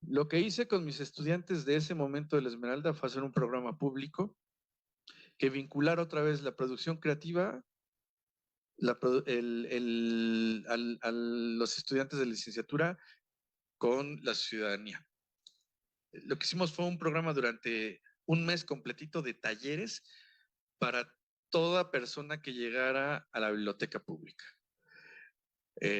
Lo que hice con mis estudiantes de ese momento de la Esmeralda fue hacer un programa público que vinculara otra vez la producción creativa a los estudiantes de licenciatura con la ciudadanía. Lo que hicimos fue un programa durante un mes completito de talleres para toda persona que llegara a la biblioteca pública.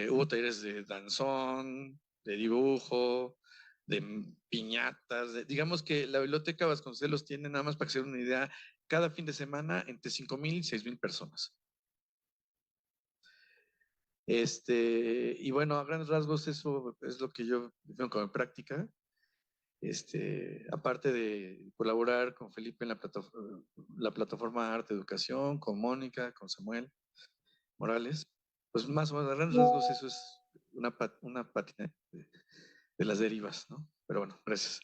Hubo talleres de danzón, de dibujo, de piñatas. Digamos que la Biblioteca Vasconcelos tiene, nada más para que se den una idea, cada fin de semana entre 5,000 y 6,000 personas. Y bueno, a grandes rasgos eso es lo que yo tengo como en práctica. Aparte de colaborar con Felipe en la plataforma Arte Educación, con Mónica, con Samuel Morales, pues más o menos a grandes rasgos eso es una pátina de las derivas, ¿no? Pero bueno, gracias.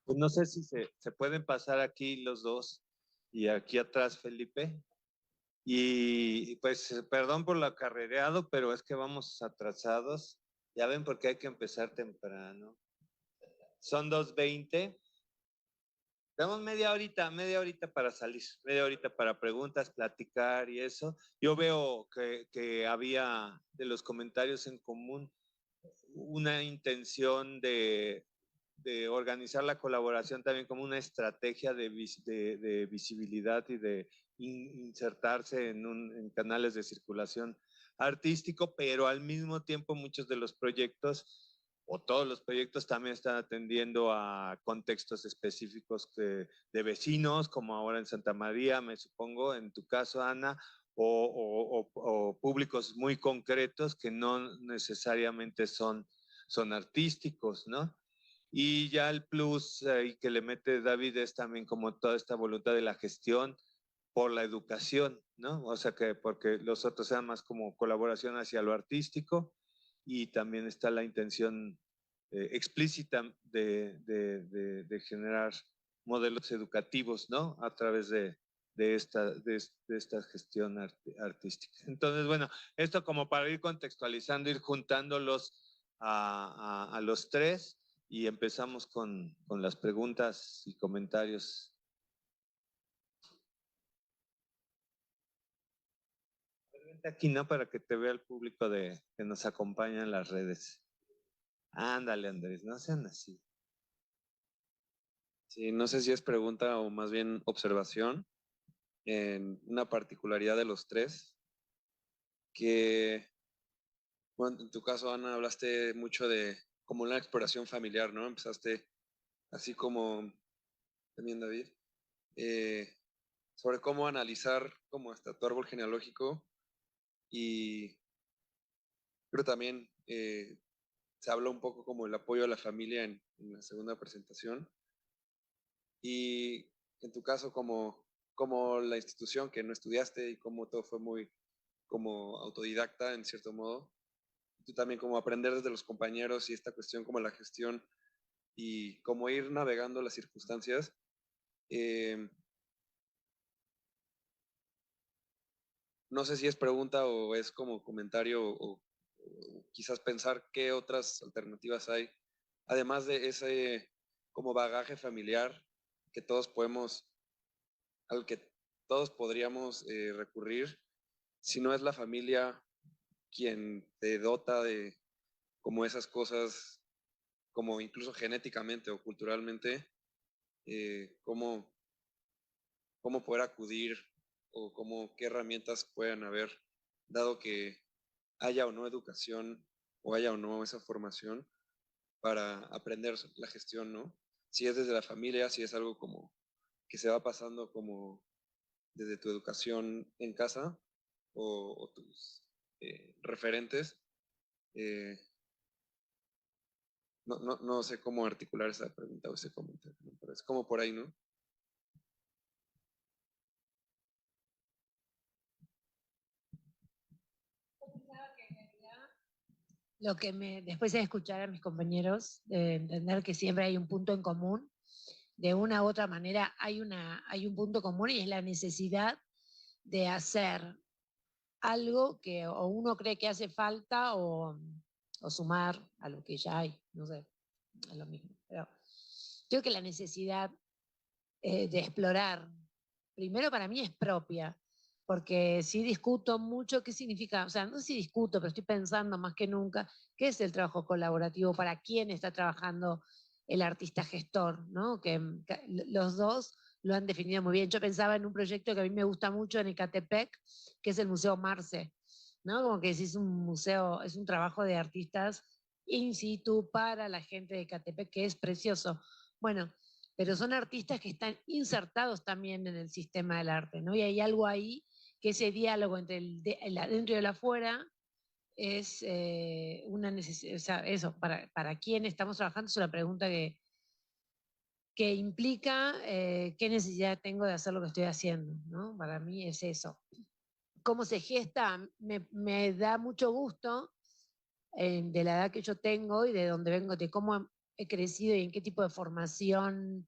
Pues no sé si se pueden pasar aquí los dos y aquí atrás Felipe. Y pues perdón por lo acarreado, pero es que vamos atrasados. Ya ven por qué hay que empezar temprano. Son 2:20. Tenemos media horita para salir, media horita para preguntas, platicar y eso. Yo veo que había de los comentarios en común una intención de organizar la colaboración también como una estrategia de visibilidad y de insertarse en canales de circulación artístico, pero al mismo tiempo muchos de los proyectos o todos los proyectos también están atendiendo a contextos específicos de vecinos, como ahora en Santa María, me supongo, en tu caso, Ana, o públicos muy concretos que no necesariamente son artísticos, ¿no? Y ya el plus que le mete David es también como toda esta voluntad de la gestión por la educación, ¿no? O sea que porque los otros sean más como colaboración hacia lo artístico y también está la intención explícita de generar modelos educativos, ¿no? A través de esta gestión artística. Entonces, bueno, esto como para ir contextualizando, ir juntándolos a los tres y empezamos con las preguntas y comentarios. Aquí, ¿no? Para que te vea el público que nos acompaña en las redes. Ándale, Andrés, no sean así. Sí, no sé si es pregunta o más bien observación en una particularidad de los tres, que, bueno, en tu caso, Ana, hablaste mucho de como una exploración familiar, ¿no? Empezaste así como también David, sobre cómo analizar como hasta tu árbol genealógico y creo también se habló un poco como el apoyo a la familia en la segunda presentación y en tu caso como la institución que no estudiaste y cómo todo fue muy como autodidacta en cierto modo. Tú también como aprender desde los compañeros y esta cuestión como la gestión y como ir navegando las circunstancias. no sé si es pregunta o es como comentario o quizás pensar qué otras alternativas hay, además de ese como bagaje familiar que todos podemos, al que todos podríamos recurrir, si no es la familia quien te dota de como esas cosas, como incluso genéticamente o culturalmente, cómo, cómo poder acudir o cómo, qué herramientas puedan haber, dado que haya o no educación o haya o no esa formación para aprender la gestión, ¿no? Si es desde la familia, si es algo como que se va pasando como desde tu educación en casa o tus referentes. eh, no sé cómo articular esa pregunta o ese comentario, ¿no? Pero es como por ahí, ¿no? Lo que después de escuchar a mis compañeros, de entender que siempre hay un punto en común, de una u otra manera hay un punto común y es la necesidad de hacer algo que o uno cree que hace falta o sumar a lo que ya hay, no sé, es lo mismo. Pero creo que la necesidad de explorar, primero para mí es propia, porque sí discuto mucho qué significa, o sea, no sé si discuto, pero estoy pensando más que nunca qué es el trabajo colaborativo, para quién está trabajando el artista gestor, ¿no? Que los dos lo han definido muy bien. Yo pensaba en un proyecto que a mí me gusta mucho en Ecatepec, que es el Museo Marce, ¿no? Como que es un museo, es un trabajo de artistas in situ para la gente de Ecatepec, que es precioso. Bueno, pero son artistas que están insertados también en el sistema del arte, ¿no? Y hay algo ahí que ese diálogo entre el adentro y el afuera es una necesidad, o sea, eso, para quién estamos trabajando es una pregunta que implica qué necesidad tengo de hacer lo que estoy haciendo, ¿no? Para mí es eso. ¿Cómo se gesta? Me da mucho gusto de la edad que yo tengo y de dónde vengo, de cómo he crecido y en qué tipo de formación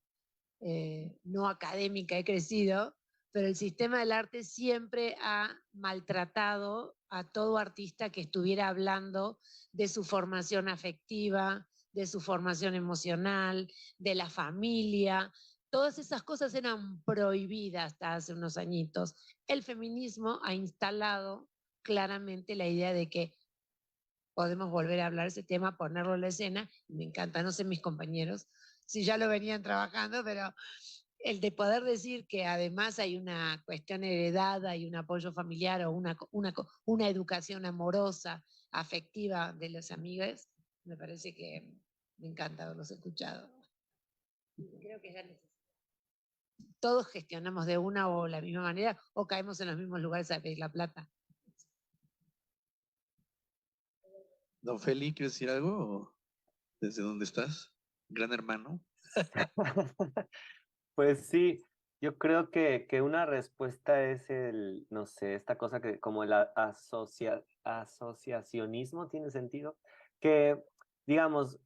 no académica he crecido, pero el sistema del arte siempre ha maltratado a todo artista que estuviera hablando de su formación afectiva, de su formación emocional, de la familia. Todas esas cosas eran prohibidas hasta hace unos añitos. El feminismo ha instalado claramente la idea de que podemos volver a hablar de ese tema, ponerlo en la escena. Me encanta, no sé mis compañeros si ya lo venían trabajando, pero el de poder decir que además hay una cuestión heredada, hay un apoyo familiar o una educación amorosa, afectiva de los amigos, me parece que me encanta haberlos escuchado. Creo que ya todos gestionamos de una o la misma manera o caemos en los mismos lugares a pedir la plata. Don Feli, ¿quieres decir algo? ¿Desde dónde estás? Gran hermano. Pues sí, yo creo que una respuesta es el, no sé, esta cosa que como el asociacionismo tiene sentido, que digamos,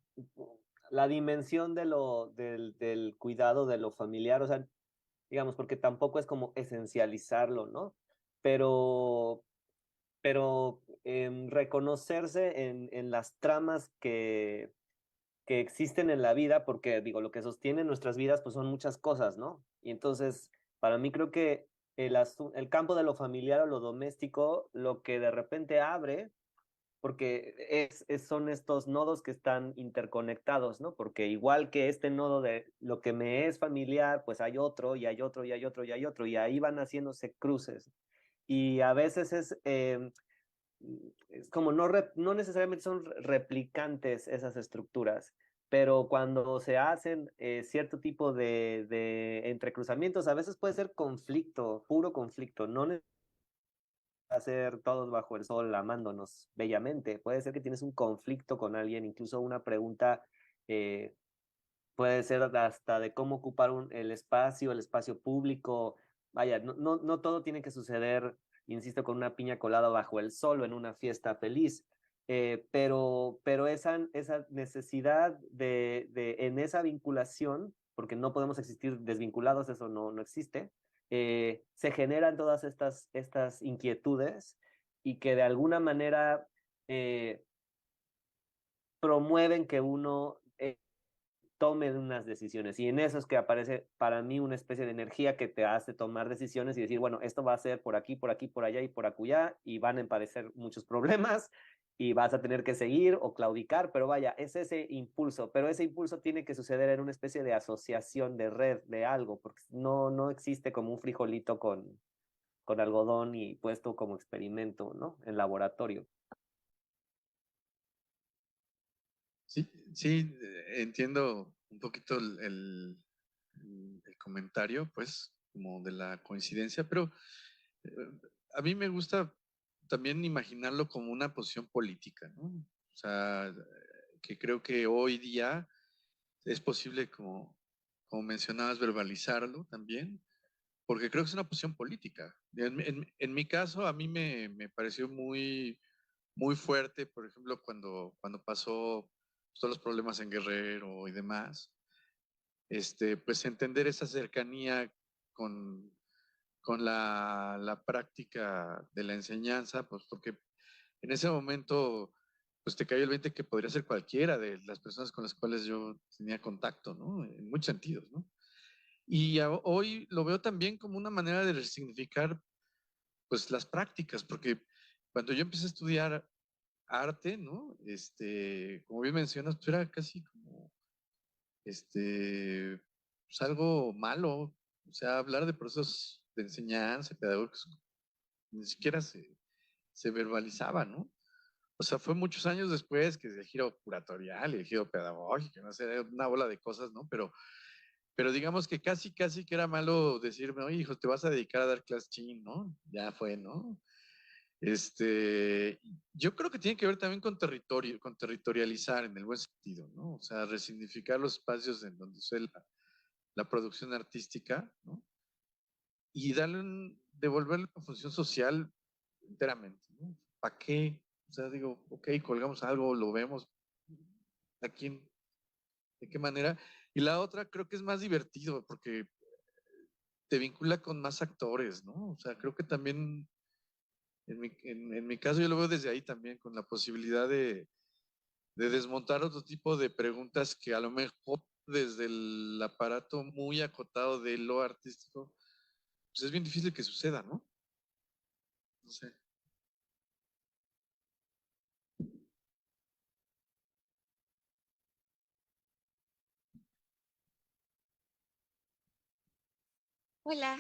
la dimensión del cuidado de lo familiar, o sea, digamos, porque tampoco es como esencializarlo, ¿no? Pero, pero reconocerse en las tramas que existen en la vida, porque digo, lo que sostiene nuestras vidas pues son muchas cosas, ¿no? Y entonces, para mí creo que el campo de lo familiar o lo doméstico, lo que de repente abre, porque son estos nodos que están interconectados, ¿no? Porque igual que este nodo de lo que me es familiar, pues hay otro y hay otro y hay otro y hay otro, y ahí van haciéndose cruces. Y a veces es como no necesariamente son replicantes esas estructuras, pero cuando se hacen cierto tipo de entrecruzamientos, a veces puede ser conflicto, puro conflicto, no hacer todos bajo el sol amándonos bellamente, puede ser que tienes un conflicto con alguien, incluso una pregunta eh, puede ser hasta de cómo ocupar el espacio público. Vaya, no todo tiene que suceder, insisto, con una piña colada bajo el sol o en una fiesta feliz. Pero esa necesidad en esa vinculación, porque no podemos existir desvinculados, eso no existe, se generan todas estas inquietudes y que de alguna manera promueven que uno tome unas decisiones. Y en eso es que aparece para mí una especie de energía que te hace tomar decisiones y decir, bueno, esto va a ser por aquí, por aquí, por allá y por acullá, y van a aparecer muchos problemas y vas a tener que seguir o claudicar, pero vaya, es ese impulso, pero ese impulso tiene que suceder en una especie de asociación, de red, de algo, porque no existe como un frijolito con algodón y puesto como experimento, ¿no? En laboratorio. Sí, sí, entiendo un poquito el comentario, pues, como de la coincidencia, pero eh, a mí me gusta también imaginarlo como una posición política, ¿no? O sea, que creo que hoy día es posible, como mencionabas, verbalizarlo también, porque creo que es una posición política. En mi caso, a mí me pareció muy fuerte, por ejemplo, cuando pasó todos los problemas en Guerrero y demás, pues entender esa cercanía con, con la práctica de la enseñanza, pues porque en ese momento, pues te cayó el 20 que podría ser cualquiera de las personas con las cuales yo tenía contacto, ¿no? En muchos sentidos, ¿no? Y hoy lo veo también como una manera de resignificar, pues, las prácticas, porque cuando yo empecé a estudiar arte, ¿no? Como bien mencionas, pues era casi como, pues algo malo. O sea, hablar de procesos de enseñanza, pedagógicos, ni siquiera se verbalizaba, ¿no? O sea, fue muchos años después que el giro curatorial y el giro pedagógico, no sé, una bola de cosas, ¿no? Pero digamos que casi que era malo decirme, oye, hijo, te vas a dedicar a dar clases chin, ¿no? Ya fue, ¿no? Yo creo que tiene que ver también con territorio, con territorializar en el buen sentido, ¿no? O sea, resignificar los espacios en donde se la producción artística, ¿no? Y devolverle una función social enteramente, ¿no? ¿Para qué? O sea, digo, ok, colgamos algo, lo vemos, ¿a quién? ¿De qué manera? Y la otra creo que es más divertido porque te vincula con más actores, ¿no? O sea, creo que también, en mi caso yo lo veo desde ahí también, con la posibilidad de desmontar otro tipo de preguntas que a lo mejor desde el aparato muy acotado de lo artístico, pues es bien difícil que suceda, ¿no? No sé. Hola,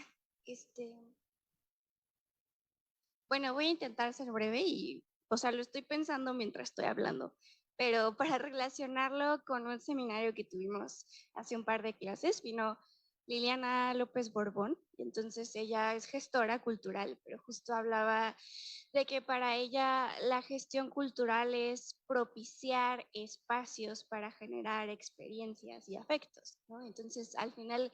bueno, voy a intentar ser breve y, o sea, lo estoy pensando mientras estoy hablando, pero para relacionarlo con un seminario que tuvimos hace un par de clases, vino Liliana López Borbón, y entonces ella es gestora cultural, pero justo hablaba de que para ella la gestión cultural es propiciar espacios para generar experiencias y afectos, ¿no? Entonces, al final,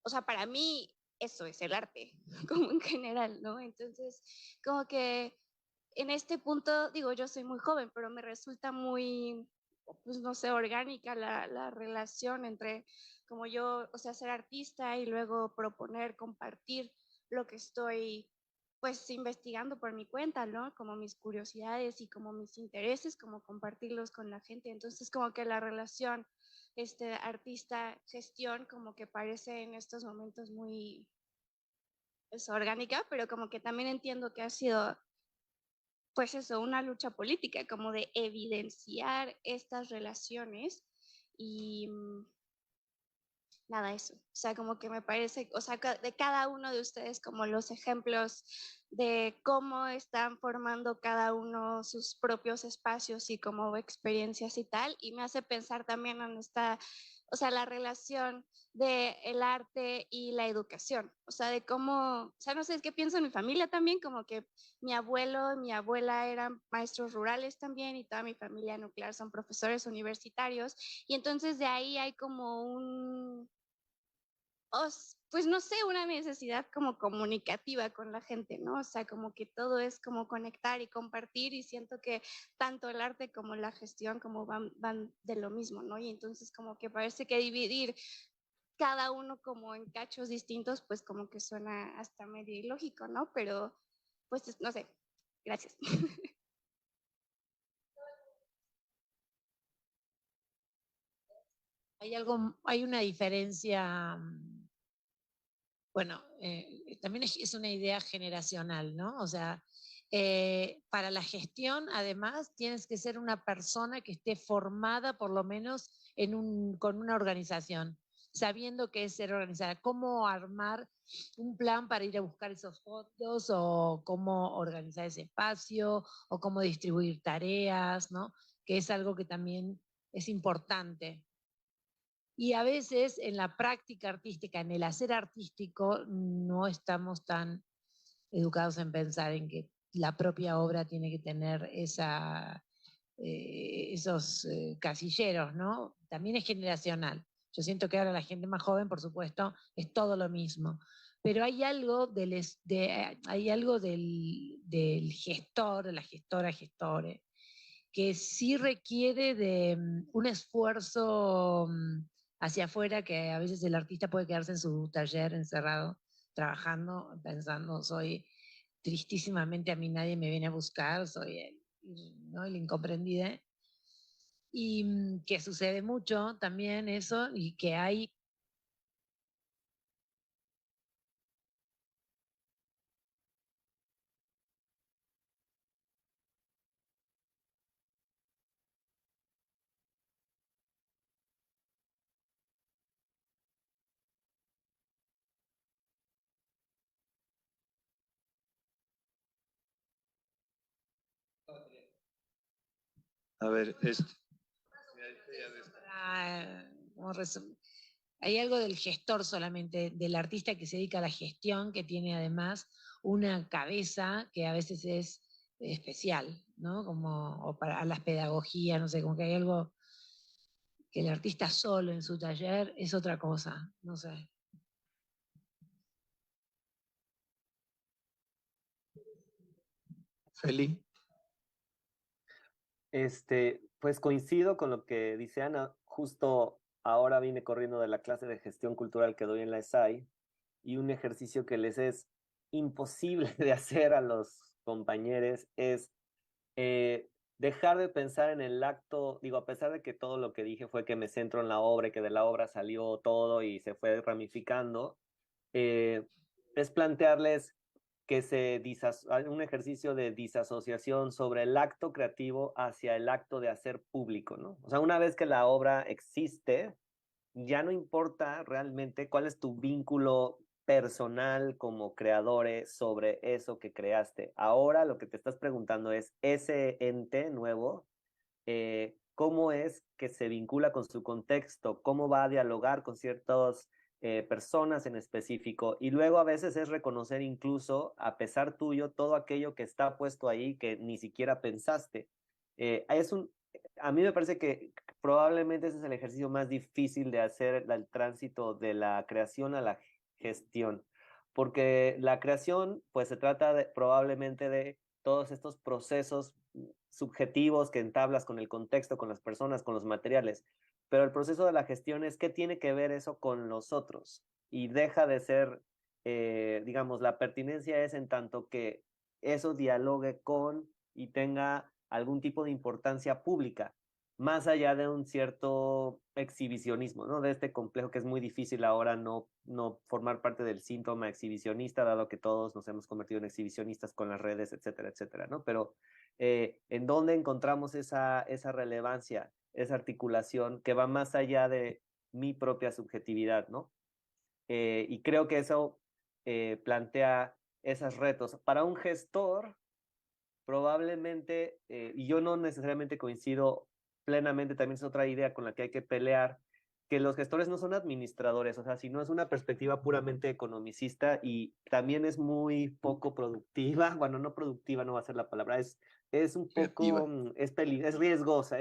o sea, para mí eso es el arte, como en general, ¿no? Entonces, como que en este punto, digo, yo soy muy joven, pero me resulta muy, pues no sé, orgánica la relación entre como yo, o sea, ser artista y luego proponer, compartir lo que estoy pues investigando por mi cuenta, ¿no? Como mis curiosidades y como mis intereses, como compartirlos con la gente. Entonces, como que la relación artista-gestión como que parece en estos momentos muy pues, orgánica, pero como que también entiendo que ha sido pues eso, una lucha política, como de evidenciar estas relaciones y nada, eso. O sea, como que me parece, o sea, de cada uno de ustedes como los ejemplos de cómo están formando cada uno sus propios espacios y como experiencias y tal, y me hace pensar también en esta, o sea, la relación de el arte y la educación, o sea, de cómo, o sea, no sé, es que pienso en mi familia también, como que mi abuelo y mi abuela eran maestros rurales también y toda mi familia nuclear son profesores universitarios, y entonces de ahí hay como un, pues no sé, una necesidad como comunicativa con la gente, ¿no? O sea, como que todo es como conectar y compartir y siento que tanto el arte como la gestión como van de lo mismo, ¿no? Y entonces como que parece que dividir cada uno como en cachos distintos, pues como que suena hasta medio ilógico, ¿no? Pero, pues, no sé. Gracias. Hay una diferencia, bueno, también es una idea generacional, ¿no? O sea, para la gestión, además, tienes que ser una persona que esté formada por lo menos con una organización, sabiendo qué es ser organizada, cómo armar un plan para ir a buscar esos fondos o cómo organizar ese espacio o cómo distribuir tareas, ¿no? Que es algo que también es importante. Y a veces en la práctica artística, en el hacer artístico, no estamos tan educados en pensar en que la propia obra tiene que tener esos casilleros, ¿no? También es generacional. Yo siento que ahora la gente más joven, por supuesto, es todo lo mismo. Pero hay algo del gestor, de la gestora, gestore, que sí requiere de un esfuerzo hacia afuera, que a veces el artista puede quedarse en su taller encerrado, trabajando, pensando, soy tristísimamente, a mí nadie me viene a buscar, soy ¿no? el incomprendido. Y que sucede mucho también eso, y que hay A ver, hay algo del gestor solamente, del artista que se dedica a la gestión, que tiene además una cabeza que a veces es especial, ¿no? Como o para las pedagogías, no sé, como que hay algo que el artista solo en su taller es otra cosa, no sé. Feli. Pues coincido con lo que dice Ana. Justo ahora vine corriendo de la clase de gestión cultural que doy en la ESAI y un ejercicio que les es imposible de hacer a los compañeros es dejar de pensar en el acto, digo, a pesar de que todo lo que dije fue que me centro en la obra y que de la obra salió todo y se fue ramificando, es plantearles que hay un ejercicio de disasociación sobre el acto creativo hacia el acto de hacer público, ¿no? O sea, una vez que la obra existe, ya no importa realmente cuál es tu vínculo personal como creadores sobre eso que creaste. Ahora lo que te estás preguntando es, ese ente nuevo, ¿cómo es que se vincula con su contexto? ¿Cómo va a dialogar con ciertas personas en específico? Y luego a veces es reconocer incluso, a pesar tuyo, todo aquello que está puesto ahí que ni siquiera pensaste. A mí me parece que probablemente ese es el ejercicio más difícil de hacer, el tránsito de la creación a la gestión, porque la creación pues se trata probablemente de todos estos procesos subjetivos que entablas con el contexto, con las personas, con los materiales, pero el proceso de la gestión es qué tiene que ver eso con los otros y deja de ser, digamos, la pertinencia es en tanto que eso dialogue con y tenga algún tipo de importancia pública, más allá de un cierto exhibicionismo, ¿no? De este complejo que es muy difícil ahora no formar parte del síntoma exhibicionista, dado que todos nos hemos convertido en exhibicionistas con las redes, etcétera, etcétera, ¿no? Pero ¿en dónde encontramos esa relevancia, esa articulación que va más allá de mi propia subjetividad, ¿no? Y creo que eso plantea esos retos. Para un gestor, probablemente, y yo no necesariamente coincido plenamente, también es otra idea con la que hay que pelear, que los gestores no son administradores, o sea, si no es una perspectiva puramente economicista y también es muy poco productiva, bueno, no productiva no va a ser la palabra, es un poco, es riesgosa,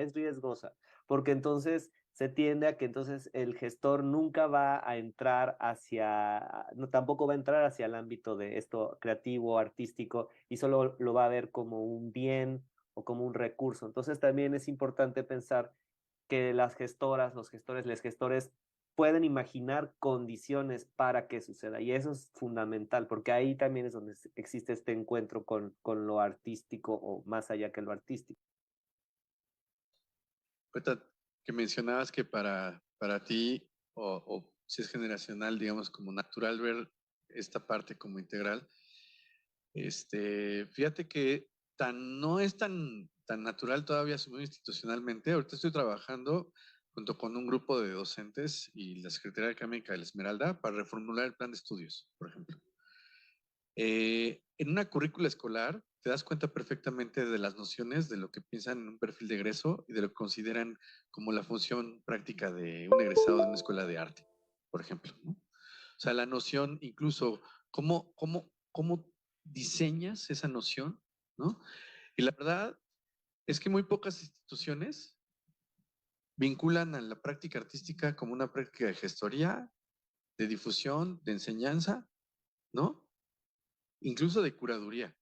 porque entonces se tiende a que entonces el gestor nunca va a entrar no, tampoco va a entrar hacia el ámbito de esto creativo, artístico, y solo lo va a ver como un bien o como un recurso. Entonces también es importante pensar que las gestoras, los gestores, les gestores pueden imaginar condiciones para que suceda. Y eso es fundamental, porque ahí también es donde existe este encuentro con lo artístico o más allá que lo artístico. Ahorita que mencionabas que para ti, o si es generacional, digamos, como natural ver esta parte como integral, fíjate que no es tan natural todavía asumido institucionalmente. Ahorita estoy trabajando junto con un grupo de docentes y la Secretaría Académica de la Esmeralda para reformular el plan de estudios, por ejemplo. En una currícula escolar te das cuenta perfectamente de las nociones, de lo que piensan en un perfil de egreso y de lo que consideran como la función práctica de un egresado de una escuela de arte, por ejemplo, ¿no? O sea, la noción, incluso, cómo diseñas esa noción, ¿no? Y la verdad es que muy pocas instituciones vinculan a la práctica artística como una práctica de gestoría, de difusión, de enseñanza, ¿no? Incluso de curaduría,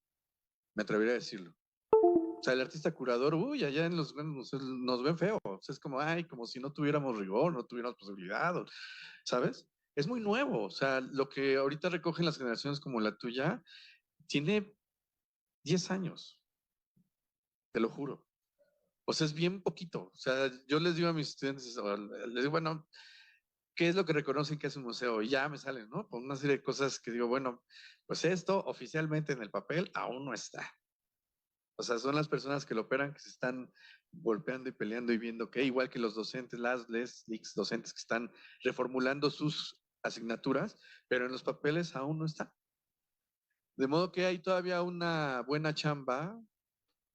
me atrevería a decirlo. O sea, el artista curador, uy, allá en los museos nos ven feo. O sea, es como, ay, como si no tuviéramos rigor, no tuviéramos posibilidad, ¿sabes? Es muy nuevo. O sea, lo que ahorita recogen las generaciones como la tuya, tiene 10 años, te lo juro. O sea, es bien poquito. O sea, yo les digo a mis estudiantes, les digo, bueno, ¿qué es lo que reconocen que es un museo? Y ya me salen, ¿no? Con una serie de cosas que digo, bueno, pues esto oficialmente en el papel aún no está. O sea, son las personas que lo operan, que se están golpeando y peleando y viendo que, igual que los docentes, las docentes que están reformulando sus asignaturas, pero en los papeles aún no está. De modo que hay todavía una buena chamba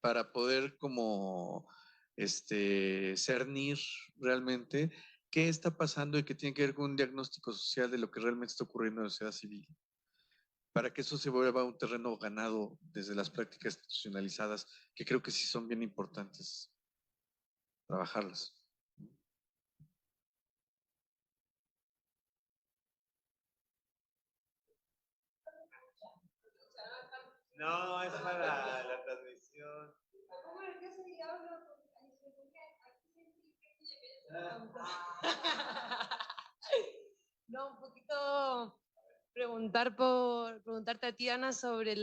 para poder como cernir realmente qué está pasando y qué tiene que ver con un diagnóstico social de lo que realmente está ocurriendo en la sociedad civil, para que eso se vuelva un terreno ganado desde las prácticas institucionalizadas, que creo que sí son bien importantes trabajarlas. No, es para la transmisión. No, un poquito preguntarte a ti, Ana, sobre o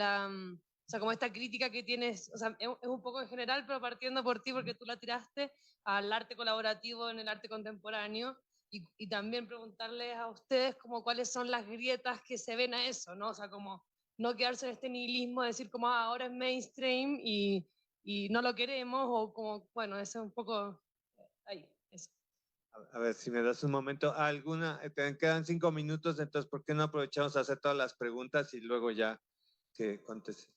sea, como esta crítica que tienes, o sea, es un poco en general, pero partiendo por ti, porque tú la tiraste al arte colaborativo en el arte contemporáneo, y también preguntarles a ustedes como cuáles son las grietas que se ven a eso, ¿no? O sea, como no quedarse en este nihilismo de decir como ahora es mainstream y no lo queremos, o como, bueno, eso es un poco ahí, eso. A ver, si me das un momento, te quedan 5 minutos, entonces, ¿por qué no aprovechamos a hacer todas las preguntas y luego ya que contestes?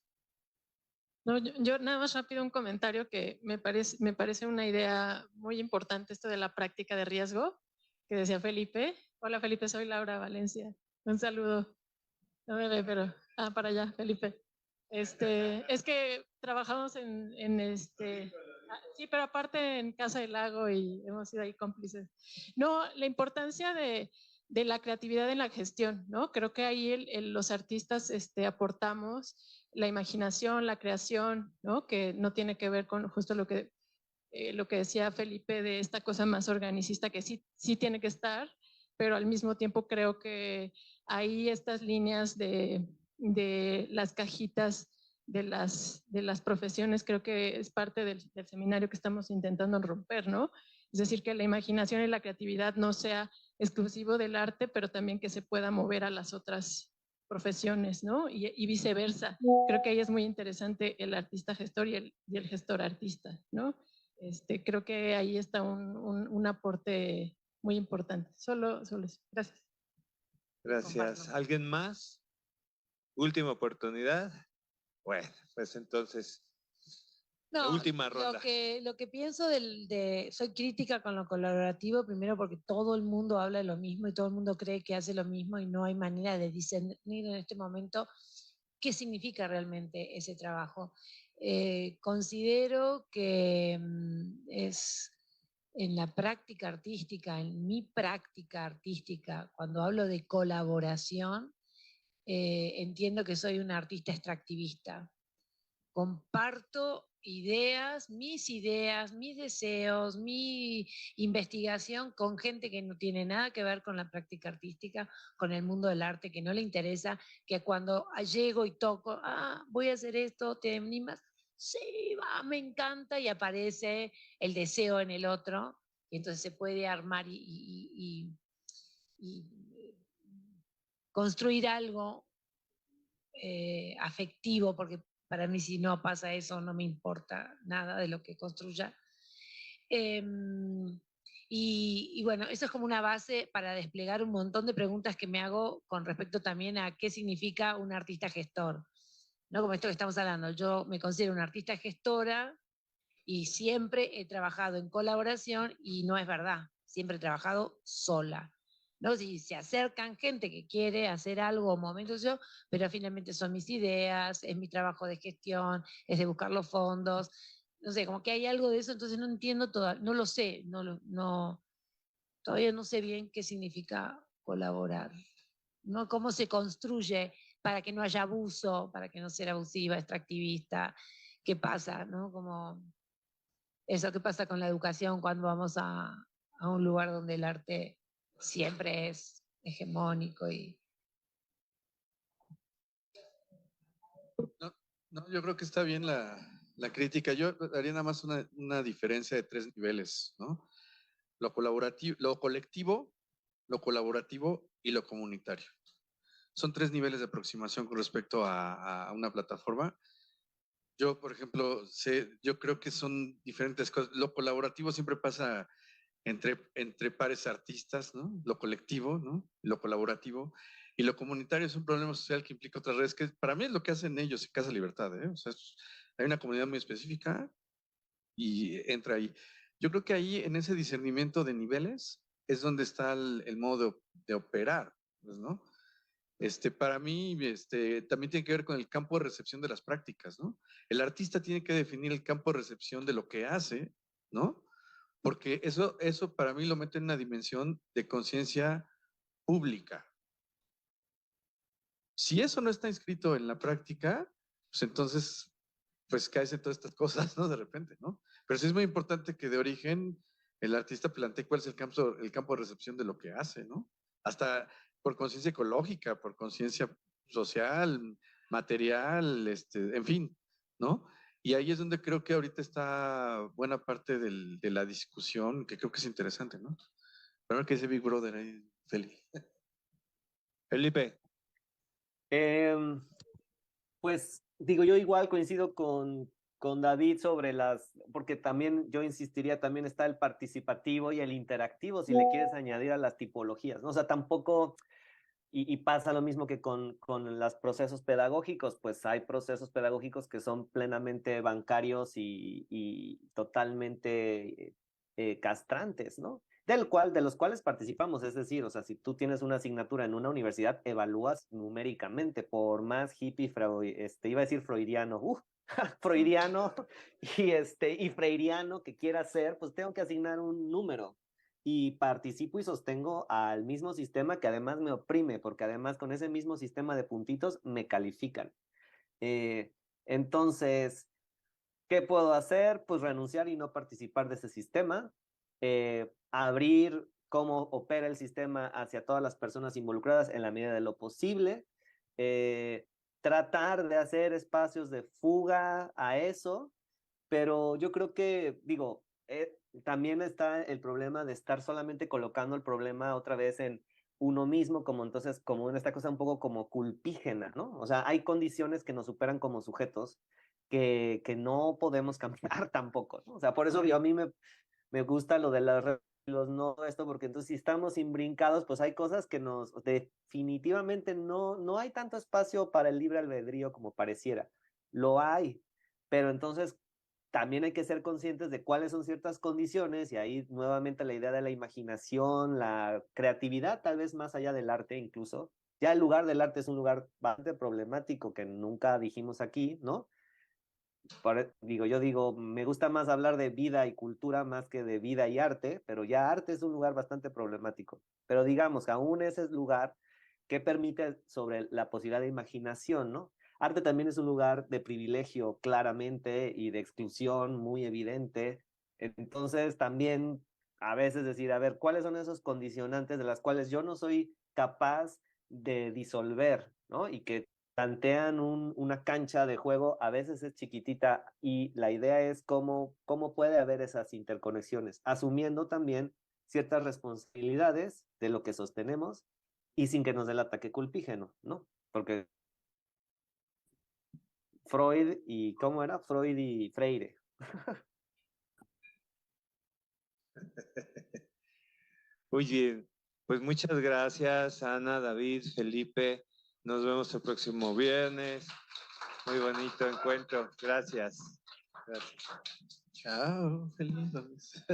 No, yo nada más rápido un comentario que me parece una idea muy importante esto de la práctica de riesgo que decía Felipe. Hola Felipe, soy Laura Valencia. Un saludo. No me ve, pero para allá, Felipe. Es que trabajamos en sí, pero aparte en Casa del Lago y hemos sido ahí cómplices. No, la importancia de la creatividad en la gestión, ¿no? Creo que ahí los artistas aportamos la imaginación, la creación, ¿no? Que no tiene que ver con justo lo que decía Felipe de esta cosa más organicista que sí tiene que estar, pero al mismo tiempo creo que ahí estas líneas de las cajitas de las profesiones creo que es parte del seminario que estamos intentando romper, ¿no? Es decir, que la imaginación y la creatividad no sea exclusivo del arte, pero también que se pueda mover a las otras profesiones, ¿no? Y viceversa. Creo que ahí es muy interesante el artista gestor y el gestor artista, ¿no? Creo que ahí está un aporte muy importante. Solo eso. Gracias. Gracias. ¿Alguien más? Última oportunidad. Bueno, pues entonces, la última ronda. Lo que pienso soy crítica con lo colaborativo, primero porque todo el mundo habla de lo mismo y todo el mundo cree que hace lo mismo y no hay manera de discernir en este momento qué significa realmente ese trabajo. Considero que es en la práctica artística, en mi práctica artística, cuando hablo de colaboración, entiendo que soy una artista extractivista. Comparto ideas, mis deseos, mi investigación con gente que no tiene nada que ver con la práctica artística, con el mundo del arte, que no le interesa, que cuando llego y toco, voy a hacer esto, ¿te animas? Sí, va, me encanta, y aparece el deseo en el otro, y entonces se puede armar y construir algo afectivo, porque para mí si no pasa eso no me importa nada de lo que construya. Y bueno, eso es como una base para desplegar un montón de preguntas que me hago con respecto también a qué significa un artista gestor. ¿No? Como esto que estamos hablando, yo me considero una artista gestora y siempre he trabajado en colaboración y no es verdad, siempre he trabajado sola. ¿No? Si se acercan gente que quiere hacer algo o momentos yo, pero finalmente son mis ideas, es mi trabajo de gestión, es de buscar los fondos, no sé, como que hay algo de eso, entonces no entiendo todavía, no lo sé, todavía no sé bien qué significa colaborar, ¿no? Cómo se construye para que no haya abuso, para que no sea abusiva, extractivista, qué pasa, ¿no? Como eso, qué pasa con la educación cuando vamos a un lugar donde el arte siempre es hegemónico y... No, yo creo que está bien la crítica. Yo haría nada más una diferencia de 3 niveles, ¿no? Lo colaborativo, lo colectivo, lo colaborativo y lo comunitario. Son 3 niveles de aproximación con respecto a una plataforma. Yo, por ejemplo, yo creo que son diferentes cosas. Lo colaborativo siempre pasa entre pares artistas, ¿no? Lo colectivo, ¿no? Lo colaborativo. Y lo comunitario es un problema social que implica otras redes, que para mí es lo que hacen ellos en Casa Libertad, ¿eh? O sea, hay una comunidad muy específica y entra ahí. Yo creo que ahí, en ese discernimiento de niveles, es donde está el modo de operar, pues, ¿no? Para mí, también tiene que ver con el campo de recepción de las prácticas, ¿no? El artista tiene que definir el campo de recepción de lo que hace, ¿no? Porque eso para mí lo mete en una dimensión de conciencia pública. Si eso no está inscrito en la práctica, pues entonces, pues caes en todas estas cosas, ¿no? De repente, ¿no? Pero sí es muy importante que de origen el artista plantee cuál es el campo de recepción de lo que hace, ¿no? Hasta por conciencia ecológica, por conciencia social, material, en fin, ¿no? Y ahí es donde creo que ahorita está buena parte de la discusión, que creo que es interesante, ¿no? Pero que dice Big Brother ahí, Felipe. Felipe. Pues digo, yo igual coincido con David sobre porque también yo insistiría, también está el participativo y el interactivo, si le quieres añadir a las tipologías, ¿no? O sea, tampoco, y pasa lo mismo que con los procesos pedagógicos, pues hay procesos pedagógicos que son plenamente bancarios y totalmente castrantes, ¿no? De los cuales participamos, es decir, o sea, si tú tienes una asignatura en una universidad, evalúas numéricamente, por más hippie, iba a decir freudiano, freudiano y freiriano que quiera ser, pues tengo que asignar un número y participo y sostengo al mismo sistema que además me oprime, porque además con ese mismo sistema de puntitos me califican. Entonces, ¿qué puedo hacer? Pues renunciar y no participar de ese sistema, abrir cómo opera el sistema hacia todas las personas involucradas en la medida de lo posible, tratar de hacer espacios de fuga a eso, pero yo creo que, digo, también está el problema de estar solamente colocando el problema otra vez en uno mismo, como en esta cosa un poco como culpígena, ¿no? O sea, hay condiciones que nos superan como sujetos que no podemos cambiar tampoco, ¿no? O sea, por eso a mí me gusta lo de los no, esto, porque entonces si estamos imbrincados, pues hay cosas que definitivamente no hay tanto espacio para el libre albedrío como pareciera. Lo hay, pero entonces también hay que ser conscientes de cuáles son ciertas condiciones y ahí nuevamente la idea de la imaginación, la creatividad, tal vez más allá del arte incluso. Ya el lugar del arte es un lugar bastante problemático que nunca dijimos aquí, ¿no? Yo digo, me gusta más hablar de vida y cultura más que de vida y arte, pero ya arte es un lugar bastante problemático. Pero digamos, aún ese es lugar que permite sobre la posibilidad de imaginación, ¿no? arte también es un lugar de privilegio claramente y de exclusión muy evidente. Entonces también a veces decir, a ver, ¿cuáles son esos condicionantes de las cuales yo no soy capaz de disolver, ¿no? Y que plantean una cancha de juego, a veces es chiquitita y la idea es cómo puede haber esas interconexiones, asumiendo también ciertas responsabilidades de lo que sostenemos y sin que nos dé el ataque culpígeno, ¿no? Porque Freud y, ¿cómo era? Freud y Freire. Muy bien, pues muchas gracias, Ana, David, Felipe. Nos vemos el próximo viernes. Muy bonito encuentro. Gracias. Gracias. Chao, feliz.